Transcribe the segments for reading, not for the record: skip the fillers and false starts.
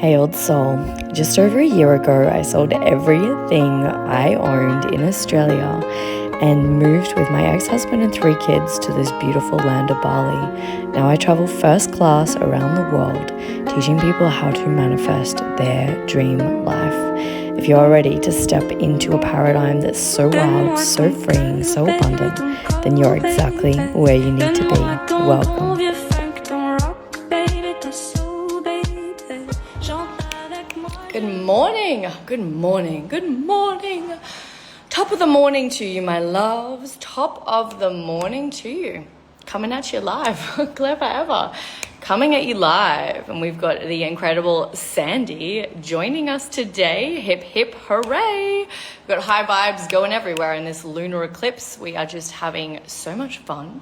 Hey old soul, just over a year ago I sold everything I owned in Australia and moved with my ex-husband and 3 kids to this beautiful land of Bali. Now I travel first class around the world, teaching people how to manifest their dream life. If you're ready to step into a paradigm that's so wild, so freeing, so abundant, then you're exactly where you need to be. Welcome. Good morning, good morning, good morning. Top of the morning to you, my loves. Top of the morning to you. Coming at you live, clever ever. Coming at you live. And we've got the incredible Sandy joining us today. Hip, hip, hooray. We've got high vibes going everywhere in this lunar eclipse. We are just having so much fun.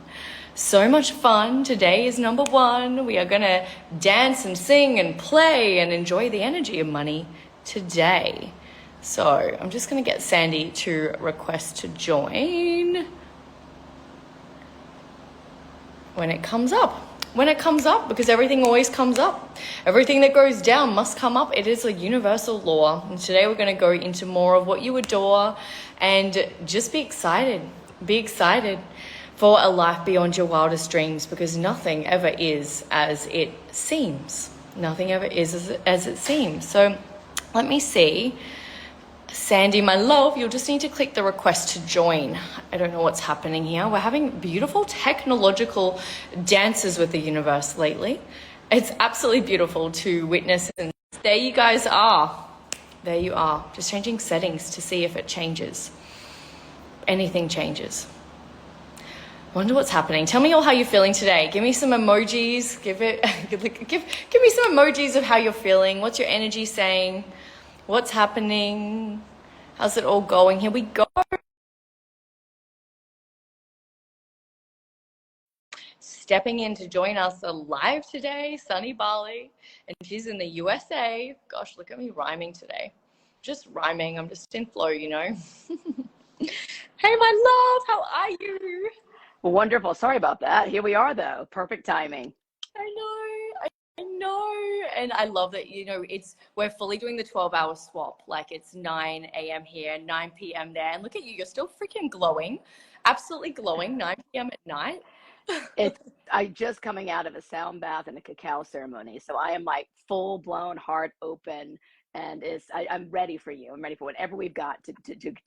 So much fun. Today is number one. We are going to dance and sing and play and enjoy the energy of money today. So I'm just going to get Sandy to request to join when it comes up. When it comes up, because everything always comes up. Everything that goes down must come up. It is a universal law. And today we're going to go into more of what you adore and just be excited. Be excited for a life beyond your wildest dreams, because nothing ever is as it seems. Nothing ever is as it seems. So let me see. Sandy, my love, you'll just need to click the request to join. I don't know what's happening here. We're having beautiful technological dances with the universe lately. It's absolutely beautiful to witness. And there you guys are. There you are. Just changing settings to see if it changes. Anything changes. Wonder what's happening. Tell me all how you're feeling today. Give me some emojis. Give me some emojis of how you're feeling. What's your energy saying? What's happening? How's it all going? Here we go. Stepping in to join us live today, sunny Bali, and she's in the USA. Gosh, look at me rhyming today. Just rhyming. I'm just in flow, you know. Hey, my love, how are you? Wonderful. Sorry about that. Here we are, though. Perfect timing. I know. And I love that, you know, we're fully doing the 12-hour swap. Like it's 9 a.m. here, 9 p.m. there. And look at you, you're still freaking glowing. Absolutely glowing, 9 p.m. at night. I just coming out of a sound bath and a cacao ceremony. So I am like full blown, heart open. And I'm ready for you. I'm ready for whatever we've got to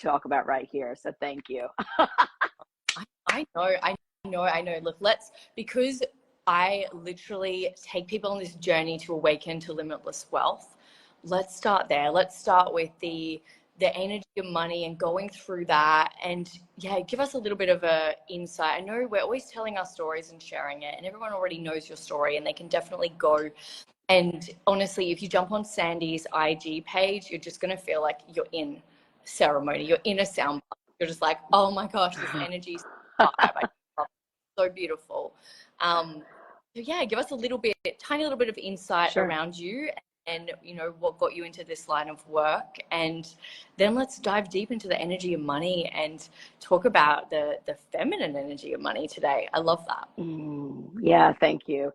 talk about right here. So thank you. I know. Look, because I literally take people on this journey to awaken to limitless wealth. Let's start there. Let's start with the energy of money and going through that. And yeah, give us a little bit of a insight. I know we're always telling our stories and sharing it, and everyone already knows your story, and they can definitely go. And honestly, if you jump on Sandy's IG page, you're just going to feel like you're in ceremony. You're in a sound bath. You're just like, oh my gosh, this energy is so beautiful. So yeah, give us tiny little bit of insight Sure. around you and, you know, what got you into this line of work. And then let's dive deep into the energy of money and talk about the feminine energy of money today. I love that. Yeah, thank you.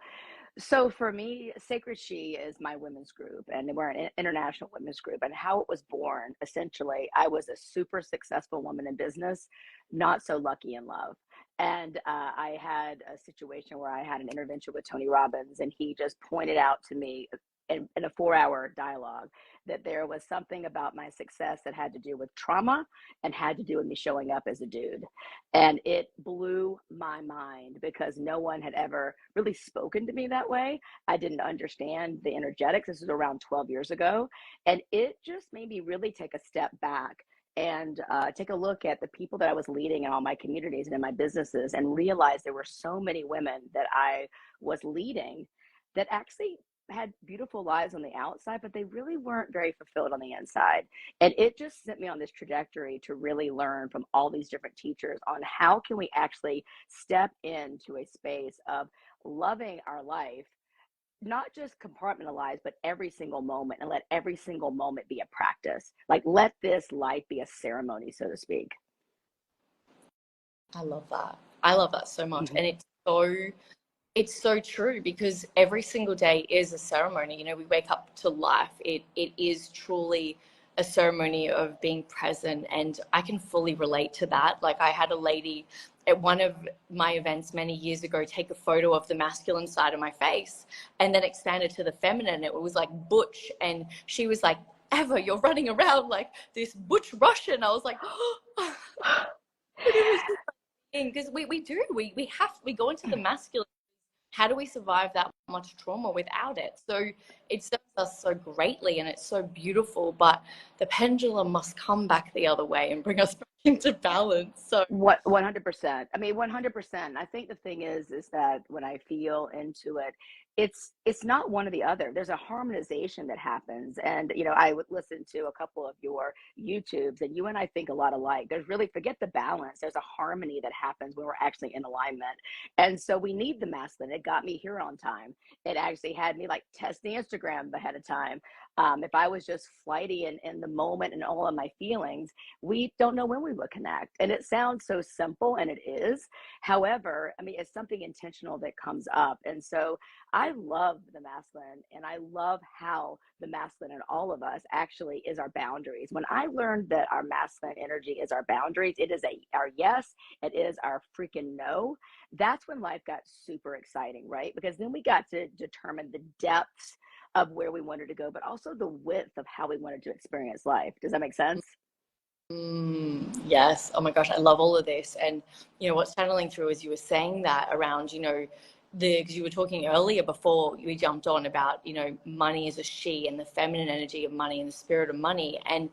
So for me, Sacred She is my women's group, and we're an international women's group. And how it was born, essentially, I was a super successful woman in business, not so lucky in love. And I had a situation where I had an intervention with Tony Robbins, and he just pointed out to me in a 4-hour dialogue that there was something about my success that had to do with trauma and had to do with me showing up as a dude. And it blew my mind because no one had ever really spoken to me that way. I didn't understand the energetics. This was around 12 years ago. And it just made me really take a step back and take a look at the people that I was leading in all my communities and in my businesses, and realize there were so many women that I was leading that actually had beautiful lives on the outside, but they really weren't very fulfilled on the inside. And it just sent me on this trajectory to really learn from all these different teachers on how can we actually step into a space of loving our life, not just compartmentalize, but every single moment, and let every single moment be a practice. Like, let this life be a ceremony, so to speak. I love that. I love that so much. Mhm. And it's so It's so true, because every single day is a ceremony. You know, we wake up to life. It is truly a ceremony of being present. And I can fully relate to that. Like, I had a lady at one of my events many years ago take a photo of the masculine side of my face and then expand it to the feminine. It was like butch. And she was like, Eva, you're running around like this butch Russian. I was like, but it was just because we do. We go into the masculine. How do we survive that much trauma without it? So it serves us so greatly and it's so beautiful, but the pendulum must come back the other way and bring us back into balance. So What 100%. I mean, 100%. I think the thing is that when I feel into it, it's not one or the other. There's a harmonization that happens. And I would listen to a couple of your YouTubes, and you and I think a lot alike. There's really, forget the balance. There's a harmony that happens when we're actually in alignment. And so we need the masculine. It got me here on time. It actually had me like test the Instagram ahead of time. If I was just flighty in the moment and all of my feelings, we don't know when we will connect. And it sounds so simple, and it is. However, I mean, it's something intentional that comes up. And so I love the masculine, and I love how the masculine in all of us actually is our boundaries. When I learned that our masculine energy is our boundaries, it is our yes, it is our freaking no. That's when life got super exciting, right? Because then we got to determine the depths of where we wanted to go, but also the width of how we wanted to experience life. Does that make sense? yes. Oh my gosh, I love all of this. And what's channeling through as you were saying that around, because you were talking earlier before we jumped on about, money is a she, and the feminine energy of money and the spirit of money. And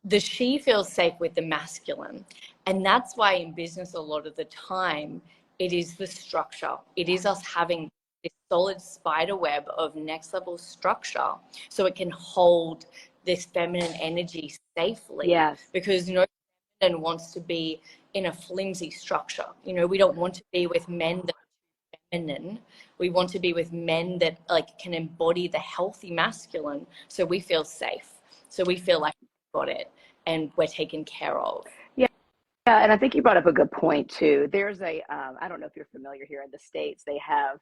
the she feels safe with the masculine. And that's why in business, a lot of the time, it is the structure. It is us having this solid spider web of next level structure so it can hold this feminine energy safely, Yes. because no feminine wants to be in a flimsy structure. We don't want to be with men that are feminine. We want to be with men that like can embody the healthy masculine, so we feel safe, so we feel like we've got it and we're taken care of. Yeah. Yeah, and I think you brought up a good point too. There's I don't know if you're familiar here in the States, they have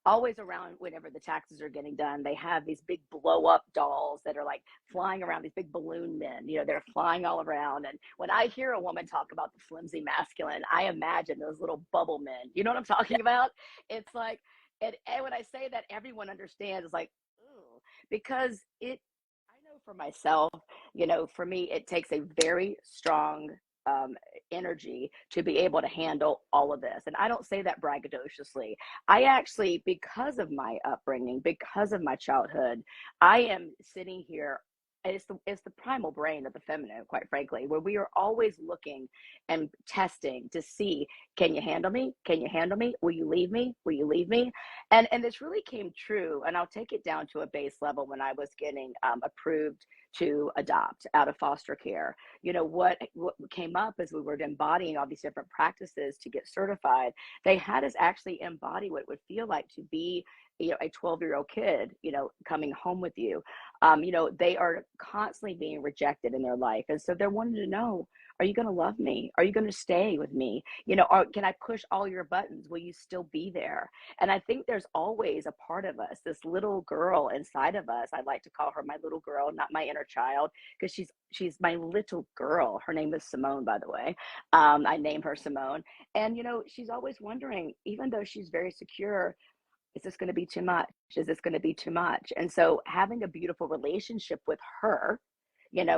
always around whenever the taxes are getting done, they have these big blow up dolls that are like flying around, these big balloon men, they're flying all around. And when I hear a woman talk about the flimsy masculine, I imagine those little bubble men. You know what I'm talking about? It's like, and when I say that, everyone understands, it's like, ooh, because I know for myself, for me, it takes a very strong um, energy to be able to handle all of this. And I don't say that braggadociously. I actually, because of my upbringing, because of my childhood, I am sitting here. It's the primal brain of the feminine, quite frankly, where we are always looking and testing to see, can you handle me? Can you handle me? Will you leave me? Will you leave me? And this really came true. And I'll take it down to a base level when I was getting approved to adopt out of foster care. What came up as we were embodying all these different practices to get certified, they had us actually embody what it would feel like to be a 12-year-old kid coming home with you. They are constantly being rejected in their life, and so they're wanting to know, are you going to love me? Are you going to stay with me? Or can I push all your buttons? Will you still be there? And I think there's always a part of us, this little girl inside of us. I like to call her my little girl, not my inner child, because she's my little girl. Her name is Simone, by the way. I name her Simone. And she's always wondering, even though she's very secure, is this going to be too much? Is this going to be too much? And so having a beautiful relationship with her,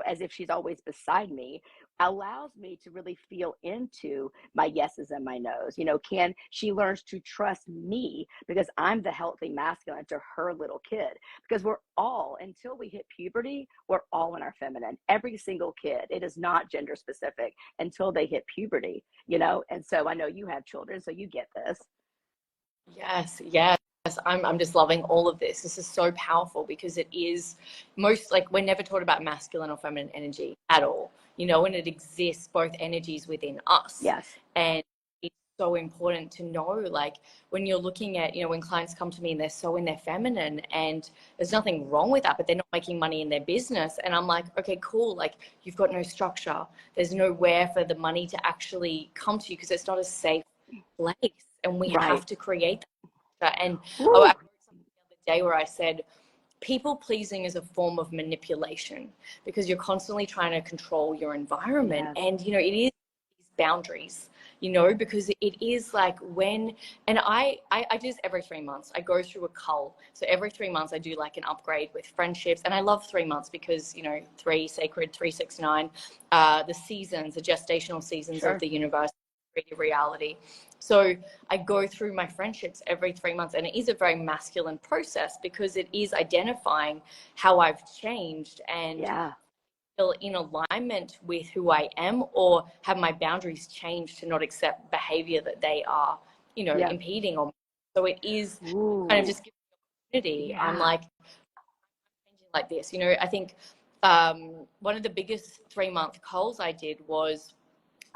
as if she's always beside me, allows me to really feel into my yeses and my nos. Can she learns to trust me because I'm the healthy masculine to her little kid? Because we're all, until we hit puberty, we're all in our feminine. Every single kid. It is not gender specific until they hit puberty, And so I know you have children, so you get this. Yes, yes. I'm just loving all of this. This is so powerful because it is most like we're never taught about masculine or feminine energy at all, and it exists both energies within us. Yes. And it's so important to know, like when you're looking at, when clients come to me and they're so in their feminine and there's nothing wrong with that, but they're not making money in their business. And I'm like, okay, cool. Like you've got no structure. There's nowhere for the money to actually come to you because it's not a safe place. And we Right. have to create that And I Woo. wrote something the other day where I said, people pleasing is a form of manipulation because you're constantly trying to control your environment. Yes. And, you know, it is these boundaries, you know, because it is like when, and I do this every 3 months. I go through a cull. So every 3 months I do like an upgrade with friendships. And I love 3 months because, you know, three sacred, 369, the seasons, the gestational seasons Sure. of the universe, reality. So I go through my friendships every 3 months, and it is a very masculine process because it is identifying how I've changed and Yeah. feel in alignment with who I am, or have my boundaries changed to not accept behavior that they are, you know, Yeah. impeding on me. So it is kind of Ooh. just giving the opportunity. I'm Yeah. like, changing like this, you know. I think one of the biggest 3 month calls I did was,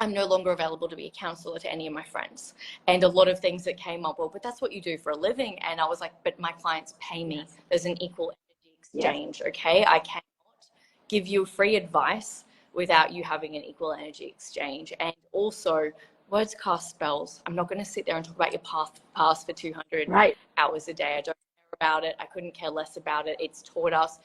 I'm no longer available to be a counselor to any of my friends. And a lot of things that came up, well, but that's what you do for a living. And I was like, but my clients pay me. Yes. There's an equal energy Yes. exchange, okay? I cannot give you free advice without you having an equal energy exchange. And also, words cast spells. I'm not going to sit there and talk about your past for 200 Right. hours a day. I don't care about it. I couldn't care less about it. It's taught us,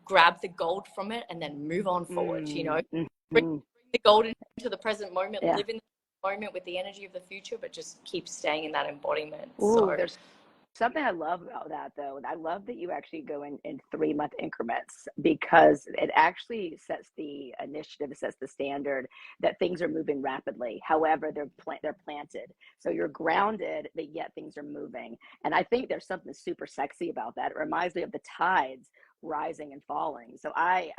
grab the gold from it and then move on forward, you know? Mm-hmm. Bring the gold into the present moment, Yeah. live in the moment with the energy of the future, but just keep staying in that embodiment. Ooh, So, there's something I love about that, though. I love that you actually go in 3 month increments because it actually sets the initiative, it sets the standard that things are moving rapidly. However, they're planted, so you're grounded, but yet things are moving. And I think there's something super sexy about that. It reminds me of the tides rising and falling. So I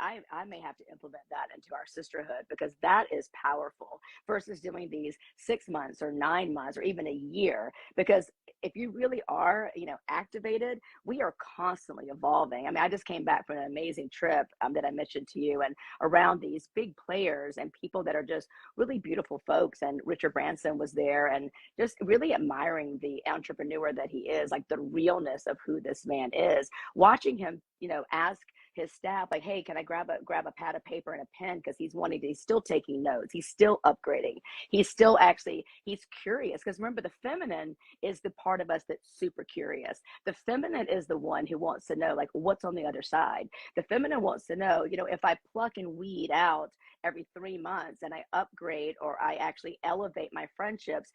may have to implement that into our sisterhood because that is powerful versus doing these 6 months or 9 months or even a year. Because if you really are, you know, activated, we are constantly evolving. I mean, I just came back from an amazing trip that I mentioned to you, and around these big players and people that are just really beautiful folks. And Richard Branson was there, and just really admiring the entrepreneur that he is, like the realness of who this man is. Watching him, you know, ask his staff, like, hey, can I grab a pad of paper and a pen, because he's still taking notes, he's still upgrading, he's still actually, he's curious. Because remember, the feminine is the part of us that's super curious. The feminine is the one who wants to know, like, what's on the other side. The feminine wants to know, you know, if I pluck and weed out every 3 months and I upgrade or I actually elevate my friendships.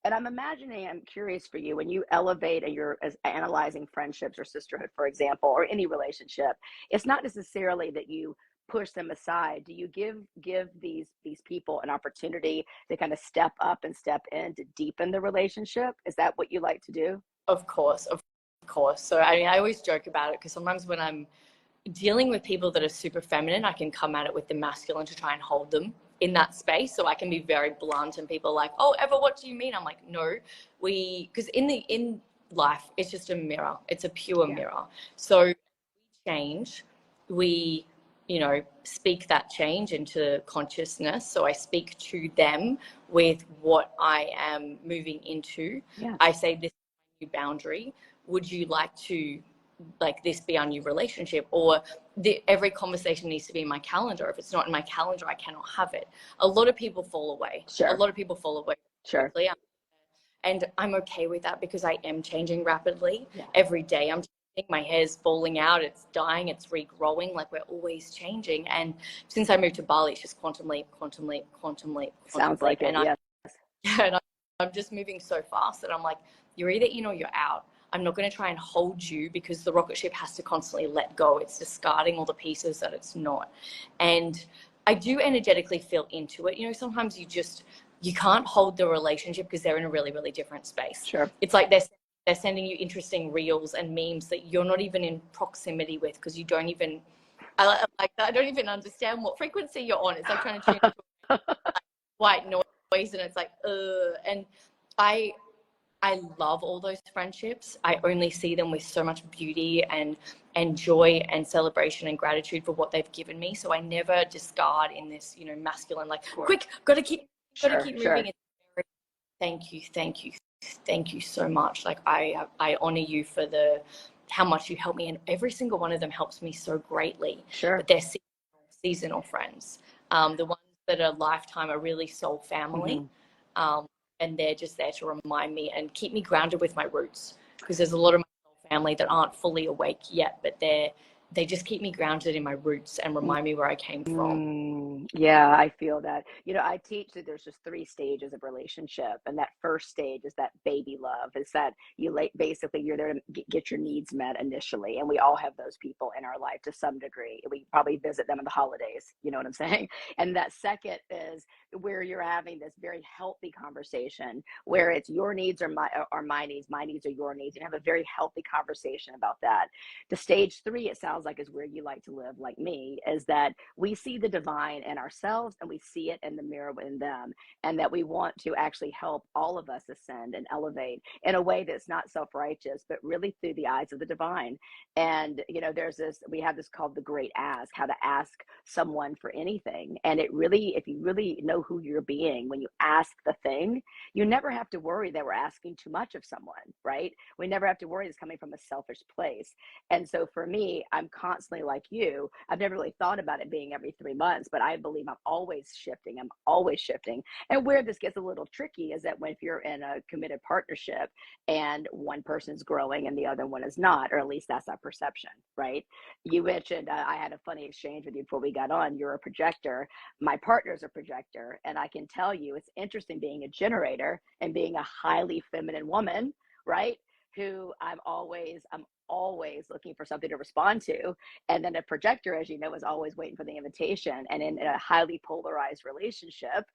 And I'm imagining, I'm curious for you, when you elevate and you're as analyzing friendships or sisterhood, for example, or any relationship, it's not necessarily that you push them aside. Do you give these people an opportunity to kind of step up and step in to deepen the relationship? Is that what you like to do? of course, of course. So, I mean, I always joke about it because sometimes when I'm dealing with people that are super feminine, I can come at it with the masculine to try and hold them in that space. So I can be very blunt, and people are like, oh, Eva, what do you mean? I'm like, no, because in life, it's just a mirror. It's a pure Yeah. mirror. So we change, we, you know, speak that change into consciousness. So I speak to them with what I am moving into. Yeah. I say, this is my new boundary. Would you like to, like, this be our new relationship? Or every conversation needs to be in my calendar. If it's not in my calendar, I cannot have it. A lot of people fall away. A Sure. lot of people fall away Sure. quickly. And I'm okay with that because I am changing rapidly. Yeah. Every day I'm changing. My hair's falling out, it's dying, it's regrowing. Like, we're always changing. And since I moved to Bali, it's just quantum leap, quantum leap, quantum leap, quantum Sounds leap. like it. Yes. And I'm just moving so fast that I'm like, you're either in or you're out. I'm not going to try and hold you because the rocket ship has to constantly let go. It's discarding all the pieces that it's not. And I do energetically feel into it. You know, sometimes you can't hold the relationship because they're in a really, really different space. Sure. It's like they're sending you interesting reels and memes that you're not even in proximity with because you don't even, I don't even understand what frequency you're on. It's like trying to tune into white noise, and it's like, and I I love all those friendships. I only see them with so much beauty and joy and celebration and gratitude for what they've given me. So I never discard in this, you know, masculine, like, quick, gotta keep Sure. Sure. moving. It's very, thank you, thank you, thank you so much. Like, I honor you for how much you help me, and every single one of them helps me so greatly. Sure. But they're seasonal friends. The ones that are lifetime are really soul family. Mm-hmm. And they're just there to remind me and keep me grounded with my roots. because there's a lot of my family that aren't fully awake yet, but they just keep me grounded in my roots and remind me where I came from. Yeah, I feel that. I teach that there's just three stages of relationship, and that first stage is that baby love. Is that basically you're there to get your needs met initially, and we all have those people in our life to some degree. We probably visit them in the holidays. You know what I'm saying? And that second is where you're having this very healthy conversation, where it's your needs are my needs are your needs, and have a very healthy conversation about that. The stage three, it sounds like, is where you like to live, like me, is that we see the divine in ourselves and we see it in the mirror in them, and that we want to actually help all of us ascend and elevate in a way that's not self-righteous, but really through the eyes of the divine. And we have this called the great ask, how to ask someone for anything. And it really, if you really know who you're being, when you ask the thing, you never have to worry that we're asking too much of someone, right? We never have to worry it's coming from a selfish place. And so for me, I'm constantly like you. I've never really thought about it being every 3 months, but I believe I'm always shifting. I'm always shifting. And where this gets a little tricky is that if you're in a committed partnership and one person's growing and the other one is not, or at least that's our perception, right? You mentioned, I had a funny exchange with you before we got on. You're a projector. My partner's a projector. And I can tell you it's interesting being a generator and being a highly feminine woman, right? Who I'm always looking for something to respond to. And then a projector, as you know, is always waiting for the invitation. And in a highly polarized relationship,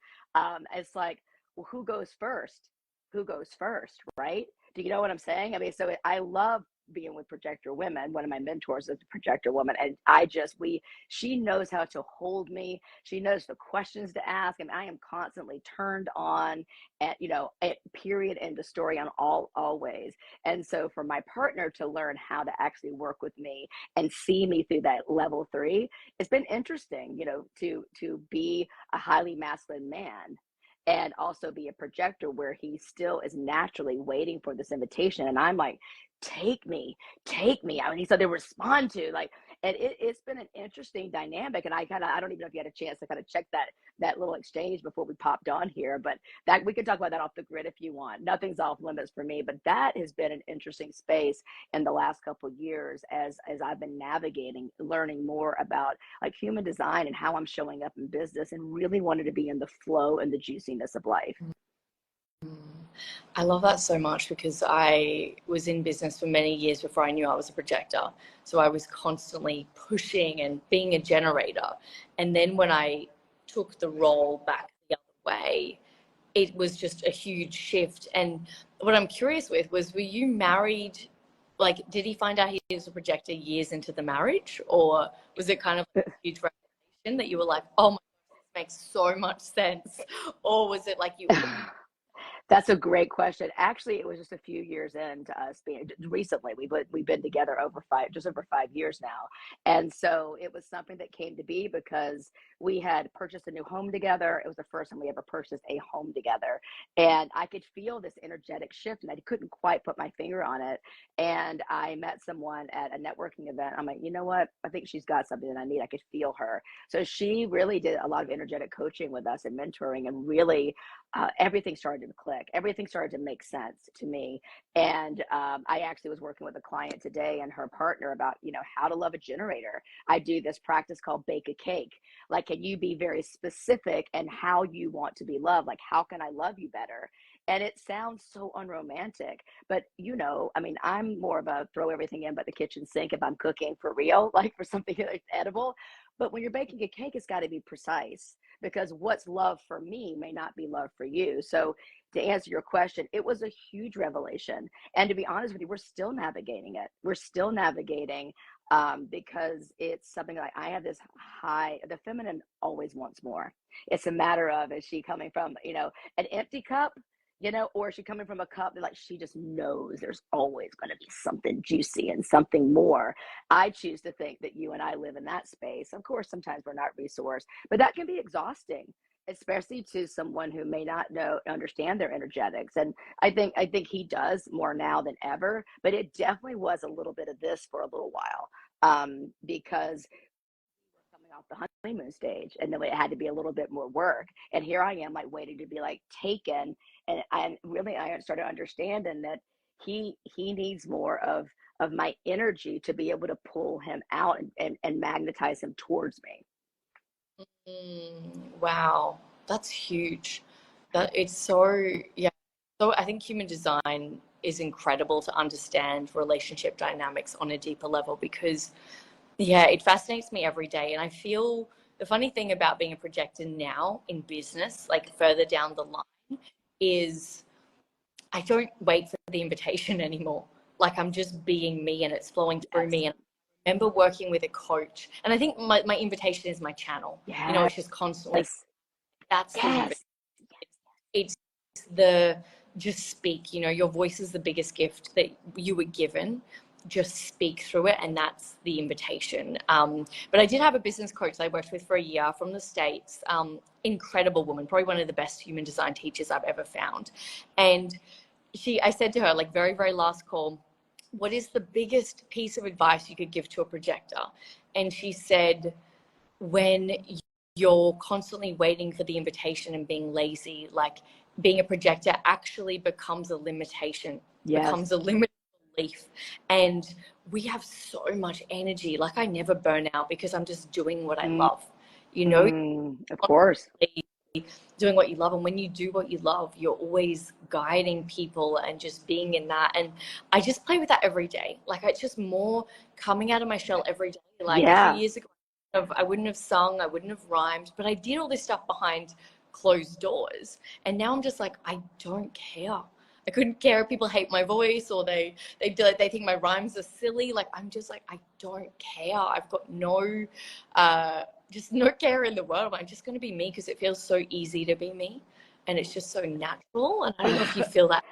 it's like, well, who goes first? Who goes first, right? Do you know what I'm saying? I mean, so I love being with projector women. One of my mentors is a projector woman, and she knows how to hold me. She knows the questions to ask, and I am constantly turned on at period, end of story, on always. And so for my partner to learn how to actually work with me and see me through that level 3, it's been interesting, to be a highly masculine man and also be a projector where he still is naturally waiting for this invitation. And I'm like, take me. I mean, so they respond to like, and it's been an interesting dynamic. And I don't even know if you had a chance to kind of check that little exchange before we popped on here, but that we could talk about that off the grid if you want. Nothing's off limits for me, but that has been an interesting space in the last couple of years as I've been navigating, learning more about like human design and how I'm showing up in business, and really wanted to be in the flow and the juiciness of life. I love that so much because I was in business for many years before I knew I was a projector. So I was constantly pushing and being a generator. And then when I took the role back the other way, it was just a huge shift. And what I'm curious with was, were you married? Like, did he find out he was a projector years into the marriage? Or was it kind of a huge revelation that you were like, oh my gosh, this makes so much sense? Or was it like you That's a great question. Actually, it was just a few years into us being recently. We've been together just over 5 years now, and so it was something that came to be because we had purchased a new home together. It was the first time we ever purchased a home together, and I could feel this energetic shift, and I couldn't quite put my finger on it. And I met someone at a networking event. I'm like, you know what? I think she's got something that I need. I could feel her. So she really did a lot of energetic coaching with us and mentoring, and really everything started to click. Everything started to make sense to me. And I actually was working with a client today and her partner about, how to love a generator. I do this practice called bake a cake. Like, can you be very specific and how you want to be loved? Like, how can I love you better? And it sounds so unromantic, but I mean, I'm more of a throw everything in but the kitchen sink if I'm cooking for real, like for something that's edible. But when you're baking a cake, it's got to be precise, because what's love for me may not be love for you. So to answer your question, it was a huge revelation. And to be honest with you, we're still navigating it. We're still navigating because it's something like I have this the feminine always wants more. It's a matter of, is she coming from, an empty cup? Or is she coming from a cup that like she just knows there's always going to be something juicy and something more? I choose to think that you and I live in that space. Of course, sometimes we're not resourced, but that can be exhausting, especially to someone who may not understand their energetics. And I think he does more now than ever, but it definitely was a little bit of this for a little while, because coming off the honeymoon stage, and then it had to be a little bit more work. And here I am, like waiting to be like taken, and really I started understanding that he needs more of my energy to be able to pull him out and magnetize him towards me. Wow, that's huge. That it's so, yeah. So I think human design is incredible to understand relationship dynamics on a deeper level because, yeah, it fascinates me every day. And I feel the funny thing about being a projector now in business, like further down the line, is I don't wait for the invitation anymore. Like I'm just being me and it's flowing through Yes. me. And I remember working with a coach, and I think my invitation is my channel. You know, Yes. it's just constantly, that's the invitation. Yes. It's the just speak. You know, your voice is the biggest gift that you were given. Just speak through it, and that's the invitation. But I did have a business coach that I worked with for a year from the States. Incredible woman, probably one of the best human design teachers I've ever found. And I said to her, like, very, very last call, what is the biggest piece of advice you could give to a projector? And she said, when you're constantly waiting for the invitation and being lazy, like being a projector actually becomes a limitation, Yes. becomes a limited belief. And we have so much energy. Like I never burn out because I'm just doing what I love. You know, Of course. doing what you love, and when you do what you love, you're always guiding people and just being in that. And I just play with that every day. Like it's just more coming out of my shell every day. Like a few Yeah. years ago I wouldn't have sung, I wouldn't have rhymed, but I did all this stuff behind closed doors, and now I'm just like, I don't care. I couldn't care if people hate my voice or they think my rhymes are silly. Like I'm just like, I don't care. I've got no just no care in the world. I'm just going to be me because it feels so easy to be me, and it's just so natural. And I don't know if you feel that.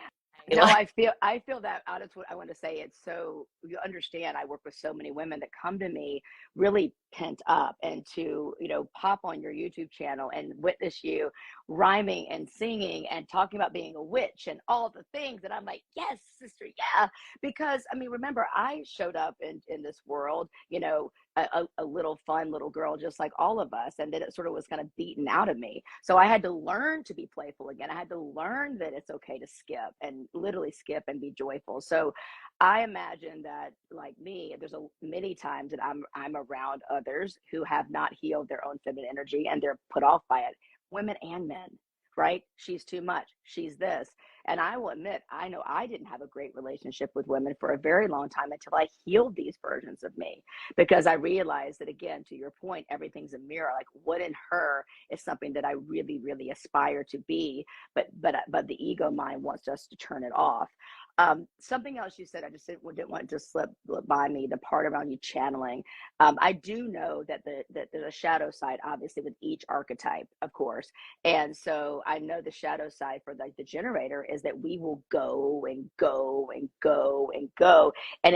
No, Like, I feel that. That's what I want to say. It's so, you understand, I work with so many women that come to me really pent up, and to, pop on your YouTube channel and witness you rhyming and singing and talking about being a witch and all the things. And I'm like, yes, sister, yeah. Because I mean, remember, I showed up in this world, a little fun little girl, just like all of us. And then it sort of was kind of beaten out of me. So I had to learn to be playful again. I had to learn that it's okay to skip, and literally skip, and be joyful. So I imagine that, like me, there's many times that I'm around others who have not healed their own feminine energy, and they're put off by it, women and men, right? She's too much. She's this. And I will admit, I know I didn't have a great relationship with women for a very long time until I healed these versions of me, because I realized that, again, to your point, everything's a mirror. Like, what in her is something that I really, really aspire to be, but the ego mind wants us to turn it off. Something else you said, I just didn't want to slip by me, the part around you channeling. I do know that there's a shadow side, obviously, with each archetype, of course. And so I know the shadow side for, like, the generator is that we will go and go and go and go. And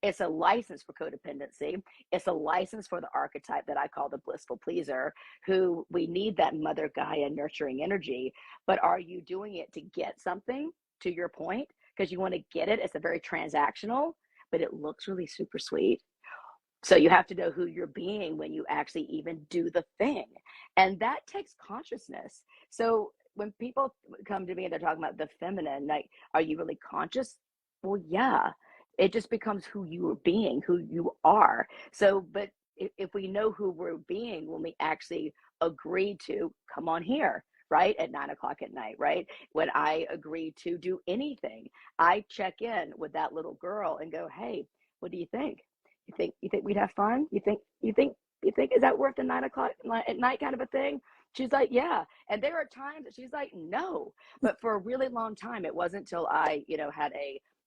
it's a license for codependency. It's a license for the archetype that I call the blissful pleaser, who we need that mother Gaia nurturing energy. But are you doing it to get something, to your point? Because you want to get it. It's a very transactional, but it looks really super sweet. So you have to know who you're being when you actually even do the thing. And that takes consciousness. So when people come to me and they're talking about the feminine, like, are you really conscious? Well, yeah. It just becomes who you are being, who you are. So, but if we know who we're being when we actually agree to come on here, right, at 9 o'clock at night, right? When I agree to do anything, I check in with that little girl and go, hey, what do you think? You think we'd have fun? You think is that worth the 9 o'clock at night kind of a thing? She's like, yeah. And there are times that she's like, no. But for a really long time, it wasn't until I, had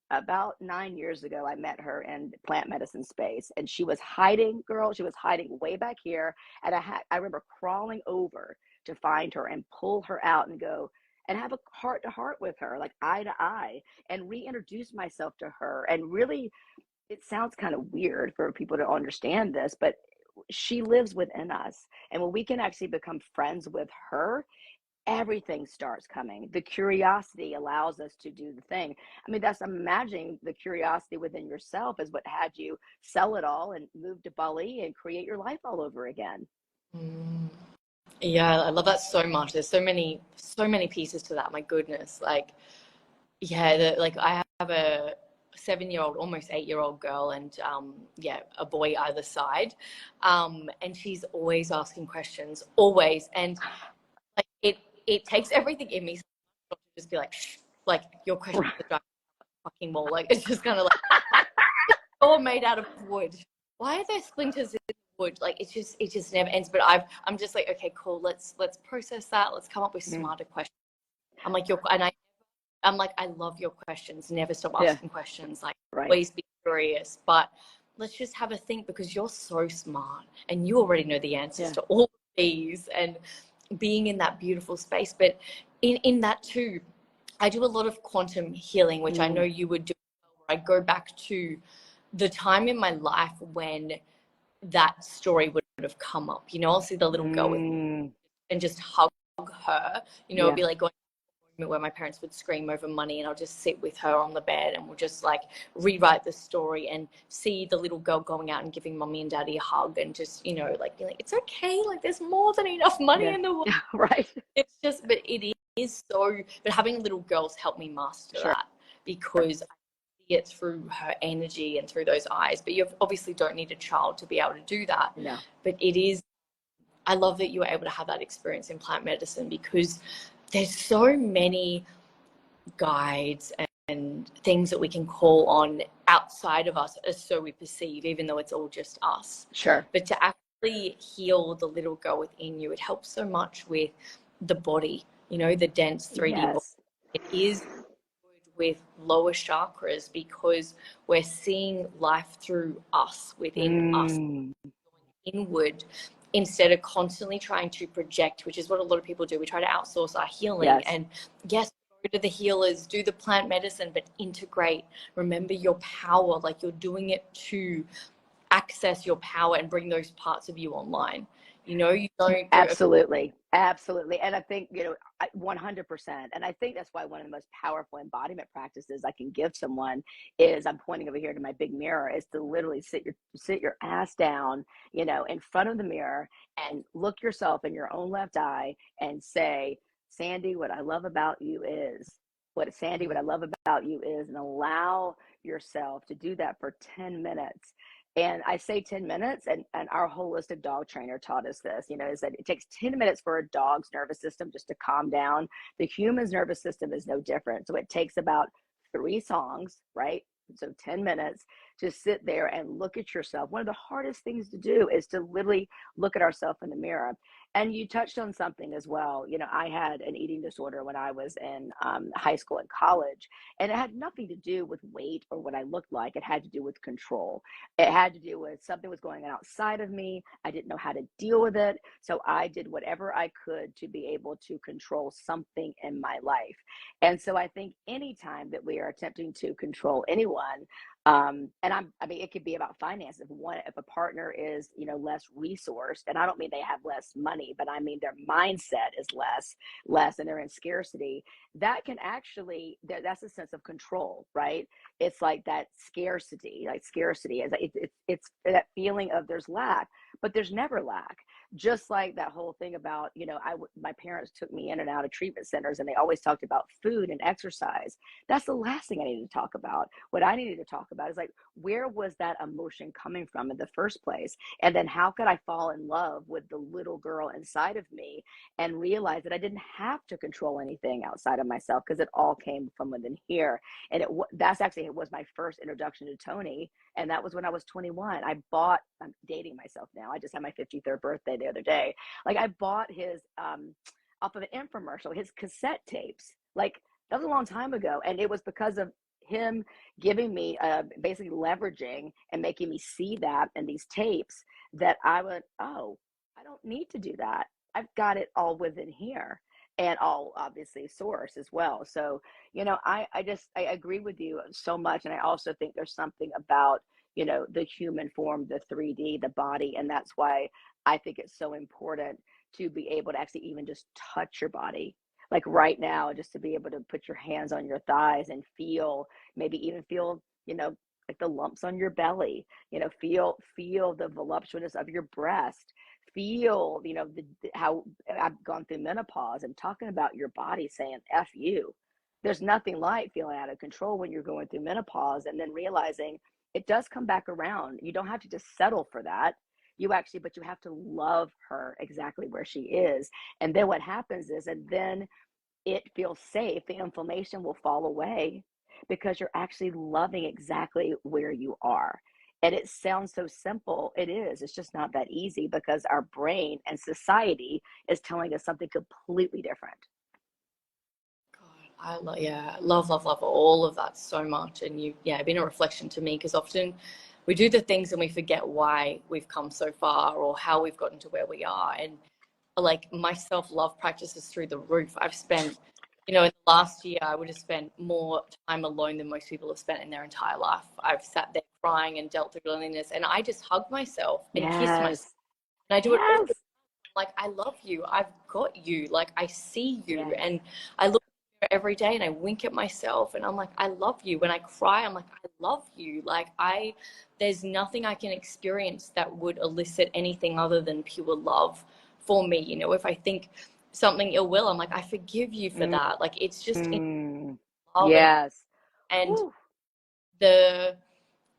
about 9 years ago, I met her in plant medicine space, and she was hiding, girl. She was hiding way back here. And I remember crawling over to find her and pull her out and go and have a heart to heart with her, like eye to eye, and reintroduce myself to her. And really, it sounds kind of weird for people to understand this, but she lives within us. And when we can actually become friends with her, everything starts coming. The curiosity allows us to do the thing. I mean, I'm imagining the curiosity within yourself is what had you sell it all and move to Bali and create your life all over again. yeah, I love that so much. There's so many pieces to that. My goodness. Like, yeah, like I a 7-year-old, almost 8-year-old girl, and a boy either side. And she's always asking questions, always. And like it takes everything in me to just be like, shh, like your questions are driving me fucking wall. Like it's just kind of like all made out of wood. Why are there splinters in wood? Like it just never ends. But I'm just like, okay, cool. Let's process that. Let's come up with smarter questions. I'm like I'm like, I love your questions. Never stop asking questions. Like, always be curious. But let's just have a think, because you're so smart and you already know the answers to all of these, and being in that beautiful space. But in that too, I do a lot of quantum healing, which I know you would do. I go back to the time in my life when that story would have come up. You know, I'll see the little girl with me and just hug her. You know, it'd be like going where my parents would scream over money, and I'll just sit with her on the bed and we'll just like rewrite the story and see the little girl going out and giving mommy and daddy a hug, and just, you know, like, it's okay, like there's more than enough money in the world. Right. It's just, but it is so, but having little girls help me master that, because I see it through her energy and through those eyes. But you obviously don't need a child to be able to do that. No. But it is, I love that you were able to have that experience in plant medicine, because there's so many guides and things that we can call on outside of us, as so we perceive, even though it's all just us. Sure. But to actually heal the little girl within you, it helps so much with the body, you know, the dense 3D body. It is good with lower chakras, because we're seeing life through us, within us, inward, instead of constantly trying to project, which is what a lot of people do. We try to outsource our healing. And yes, go to the healers, do the plant medicine, but integrate. Remember your power, like you're doing it to access your power and bring those parts of you online. You know, you don't Absolutely. And I think, 100%. And I think that's why one of the most powerful embodiment practices I can give someone is, I'm pointing over here to my big mirror, is to literally sit your ass down, in front of the mirror, and look yourself in your own left eye and say, Sandy, what I love about you is, and allow yourself to do that for 10 minutes. And I say 10 minutes, and our holistic dog trainer taught us this, is that it takes 10 minutes for a dog's nervous system just to calm down. The human's nervous system is no different. So it takes about 3 songs, right? So 10 minutes to sit there and look at yourself. One of the hardest things to do is to literally look at ourselves in the mirror. And you touched on something as well. I had an eating disorder when I was in high school and college, and it had nothing to do with weight or what I looked like. It had to do with control. It had to do with something was going on outside of me. I didn't know how to deal with it. So I did whatever I could to be able to control something in my life. And so I think anytime that we are attempting to control anyone, it could be about finances. If a partner is, less resourced, and I don't mean they have less money, but I mean their mindset is less, and they're in scarcity. That can actually, that's a sense of control, right? It's like that scarcity, is it's that feeling of there's lack, but there's never lack. Just like that whole thing about, my parents took me in and out of treatment centers, and they always talked about food and exercise. That's the last thing I needed to talk about. What I needed to talk about is, like, where was that emotion coming from in the first place? And then how could I fall in love with the little girl inside of me and realize that I didn't have to control anything outside of myself, because it all came from within here. And it was my first introduction to Tony. And that was when I was 21. I'm dating myself now. I just had my 53rd birthday the other day. Like, I bought his, off of an infomercial, his cassette tapes. Like, that was a long time ago. And it was because of him giving me, basically leveraging and making me see that in these tapes, that I went, oh, I don't need to do that. I've got it all within here, and all obviously source as well. So, I agree with you so much. And I also think there's something about, the human form, the 3D, the body. And that's why I think it's so important to be able to actually even just touch your body. Like right now, just to be able to put your hands on your thighs and maybe even feel, like the lumps on your belly, feel the voluptuousness of your breast, feel, how I've gone through menopause and talking about your body saying, F you. There's nothing like feeling out of control when you're going through menopause and then realizing it does come back around. You don't have to just settle for that. You actually, but you have to love her exactly where she is. And then what happens is, and then it feels safe. The inflammation will fall away because you're actually loving exactly where you are. And it sounds so simple. It is. It's just not that easy because our brain and society is telling us something completely different. I love, yeah, love all of that so much. And you, yeah, been a reflection to me because often we do the things and we forget why we've come so far or how we've gotten to where we are. And like my self-love practice is through the roof. I've spent, you know, in the last year, I would have spent more time alone than most people have spent in their entire life. I've sat there crying and dealt through loneliness, and I just hugged myself and kissed myself. Yes. And I do it all Yes. like, I love you. I've got you. Like, I see you. Yes. And I look every day and I wink at myself and I'm like, I love you. When I cry, I'm like, I love you. Like, there's nothing I can experience that would elicit anything other than pure love for me. You know, if I think something ill will, I'm like, I forgive you for that. Like, it's just in Mm. love. Yes. And Whew. the,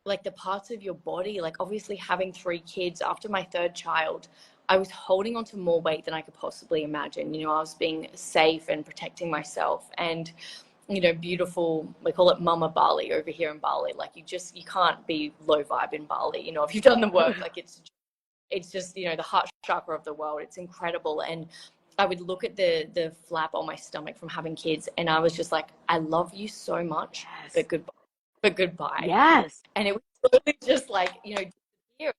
like the parts of your body, like obviously having 3 kids after my third child, I was holding on to more weight than I could possibly imagine. You know, I was being safe and protecting myself. And, you know, beautiful, we call it Mama Bali over here in Bali. Like you can't be low vibe in Bali. You know, if you've done the work, like it's just, you know, the heart chakra of the world. It's incredible. And I would look at the flap on my stomach from having kids and I was just like, I love you so much, Yes. but goodbye. But goodbye. Yes. And it was totally just like, you know, disappear.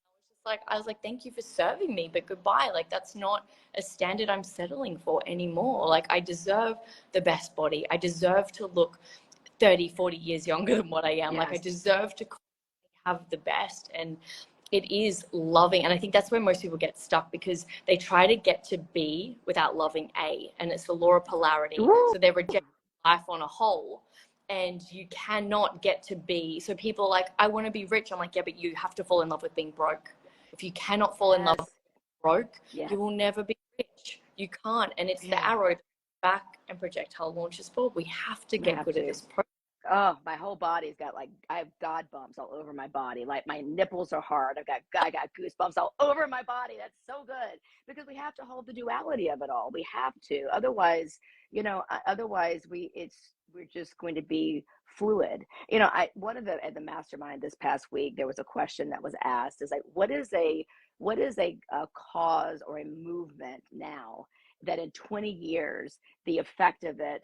I was like, thank you for serving me, but goodbye. Like, that's not a standard I'm settling for anymore. Like, I deserve the best body. I deserve to look 30, 40 years younger than what I am. Like, I Yes. deserve to have the best. And it is loving. And I think that's where most people get stuck because they try to get to B without loving A. And it's the law of polarity. Woo. So they're rejecting life on a whole. And you cannot get to be. So people are like, I want to be rich. I'm like, yeah, but you have to fall in love with being broke. If you cannot fall in love with Yes. being broke, Yes. you will never be rich. You can't. And it's the Yeah. arrow back and projectile launches forward. We have to I get have good at to. this process. Oh, my whole body's got like I have God bumps all over my body. Like my nipples are hard. I got goosebumps all over my body. That's so good because we have to hold the duality of it all. We have to. Otherwise, you know, otherwise we're just going to be fluid. You know, I one of the at the mastermind this past week there was a question that was asked is like what is a cause or a movement now that in 20 years the effect of it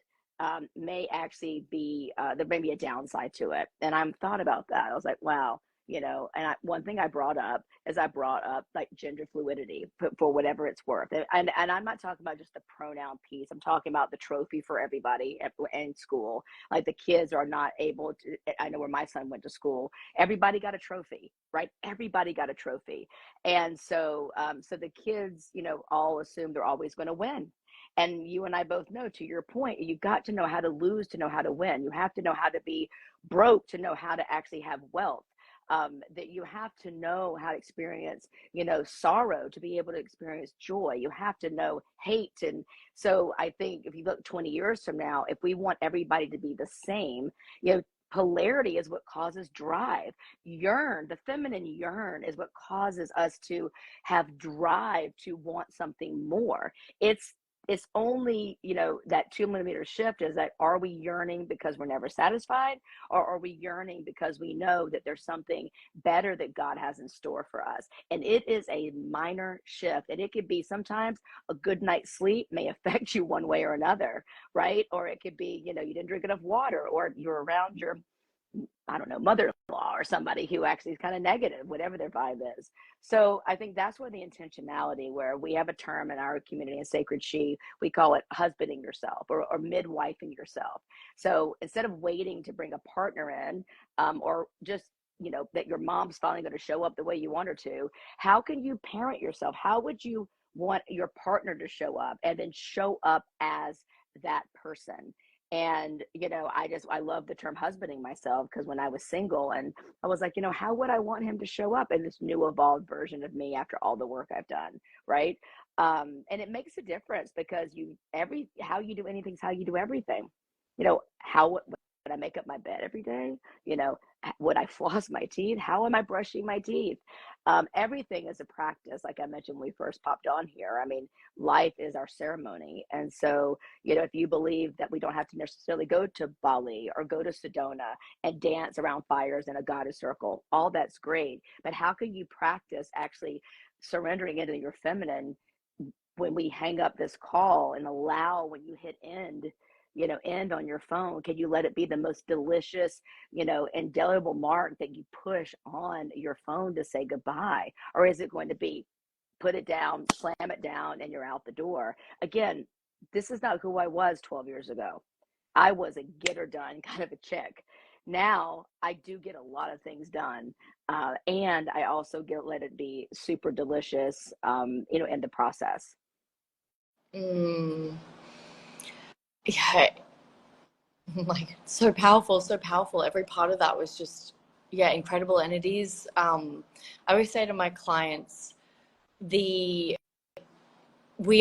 may actually be there may be a downside to it. And I'm thought about that. I was like, wow, you know. And one thing I brought up is I brought up like gender fluidity for whatever it's worth. And I'm not talking about just the pronoun piece. I'm talking about the trophy for everybody in school. Like the kids are not able to. I know where my son went to school. Everybody got a trophy, right? Everybody got a trophy, and so the kids, you know, all assume they're always going to win. And you and I both know, to your point, you got to know how to lose to know how to win. You have to know how to be broke to know how to actually have wealth. That you have to know how to experience, you know, sorrow to be able to experience joy. You have to know hate. And so I think if you look 20 years from now, if we want everybody to be the same, you know, polarity is what causes drive. Yearn, the feminine yearn is what causes us to have drive to want something more. It's only, you know, that 2 millimeter shift is that are we yearning because we're never satisfied, or are we yearning because we know that there's something better that God has in store for us? And it is a minor shift, and it could be sometimes a good night's sleep may affect you one way or another, right? Or it could be, you know, you didn't drink enough water, or you're around your, I don't know, mother-in-law or somebody who actually is kind of negative, whatever their vibe is. So I think that's where the intentionality, where we have a term in our community in Sacred She, we call it husbanding yourself, or midwifing yourself. So instead of waiting to bring a partner in, or just, you know, that your mom's finally going to show up the way you want her to, how can you parent yourself? How would you want your partner to show up, and then show up as that person? And you know, I love the term husbanding myself, because when I was single and I was like, you know, how would I want him to show up in this new evolved version of me after all the work I've done, right? And it makes a difference, because you every how you do anything is how you do everything. How would I make up my bed every day? Would I floss my teeth? How am I brushing my teeth? Everything is a practice. Like I mentioned when we first popped on here, I mean, life is our ceremony. And so, if you believe that we don't have to necessarily go to Bali or go to Sedona and dance around fires in a goddess circle, all that's great. But how can you practice actually surrendering into your feminine when we hang up this call, and allow, when you hit end on your phone, can you let it be the most delicious, indelible mark that you push on your phone to say goodbye? Or is it going to be put it down, slam it down, and you're out the door? Again, this is not who I was 12 years ago. I was a get her done kind of a chick. Now I do get a lot of things done. And I also let it be super delicious, in the process. Mm, yeah, like so powerful, so powerful. Every part of that was just, yeah, incredible. And it is, I always say to my clients, we're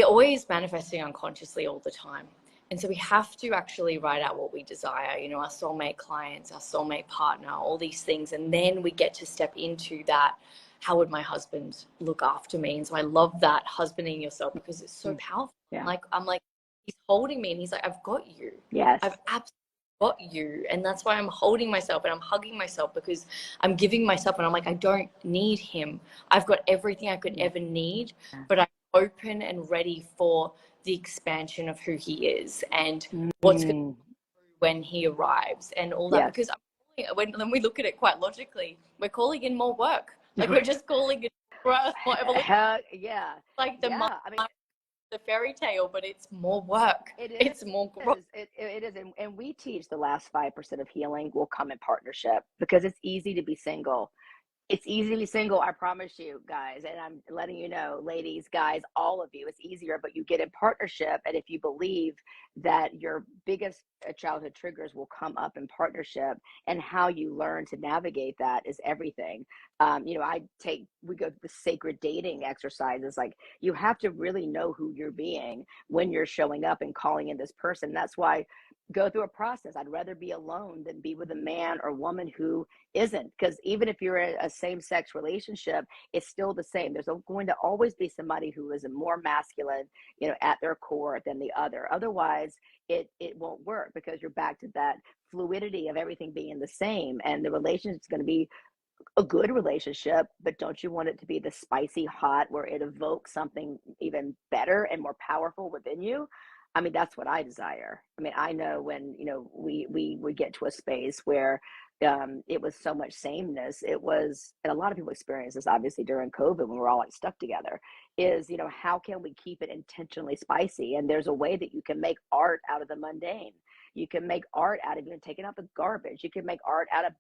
always manifesting unconsciously all the time. And so we have to actually write out what we desire, our soulmate clients, our soulmate partner, all these things. And then we get to step into that. How would my husband look after me? And so I love that, husbanding yourself, because it's so powerful. Yeah. I'm like, he's holding me and he's like, I've got you. Yes. I've absolutely got you. And that's why I'm holding myself and I'm hugging myself, because I'm giving myself, and I'm like, I don't need him. I've got everything I could ever need, but I'm open and ready for the expansion of who he is and what's going to when he arrives and all that. Yes. Because when we look at it quite logically, we're calling in more work. Like we're just calling it more evolution. Yeah. Like I mean, the fairy tale, but it's more work. It's more growth. It is. And we teach the last 5% of healing will come in partnership, because it's easy to be single. It's easy to be single, I promise you, guys. And I'm letting you know, ladies, guys, all of you, it's easier, but you get in partnership. And if you believe that your biggest childhood triggers will come up in partnership, and how you learn to navigate that is everything. We go through the sacred dating exercises. Like, you have to really know who you're being when you're showing up and calling in this person. That's why go through a process. I'd rather be alone than be with a man or woman who isn't, because even if you're in a same-sex relationship, it's still the same. There's going to always be somebody who is a more masculine, at their core than the other. Otherwise, it won't work, because you're back to that fluidity of everything being the same, and the relationship is going to be a good relationship. But don't you want it to be the spicy hot, where it evokes something even better and more powerful within you? I mean, that's what I desire. I mean, I know when, we would get to a space where it was so much sameness. It was, and a lot of people experience this obviously during COVID, when we're all like stuck together, is, how can we keep it intentionally spicy? And there's a way that you can make art out of the mundane. You can make art out of even taking out the garbage. You can make art out of,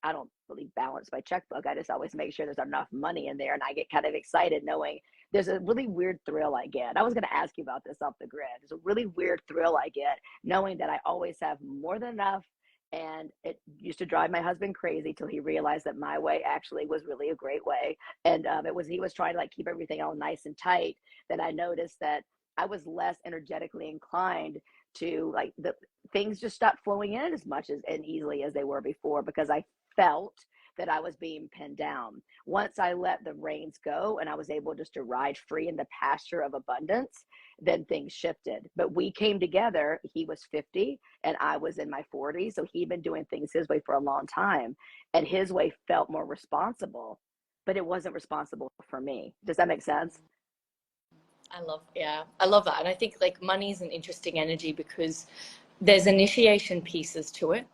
I don't really balance my checkbook. I just always make sure there's enough money in there. And I get kind of excited knowing there's a really weird thrill I get. I was going to ask you about this off the grid. There's a really weird thrill I get knowing that I always have more than enough. And it used to drive my husband crazy till he realized that my way actually was really a great way. And he was trying to like keep everything all nice and tight. That I noticed that I was less energetically inclined to, like, the things just stopped flowing in as much as and easily as they were before, because I felt that I was being pinned down. Once I let the reins go and I was able just to ride free in the pasture of abundance, then things shifted. But we came together. He was 50 and I was in my 40s. So he'd been doing things his way for a long time, and his way felt more responsible, but it wasn't responsible for me. Does that make sense? I love that. And I think like money is an interesting energy, because there's initiation pieces to it.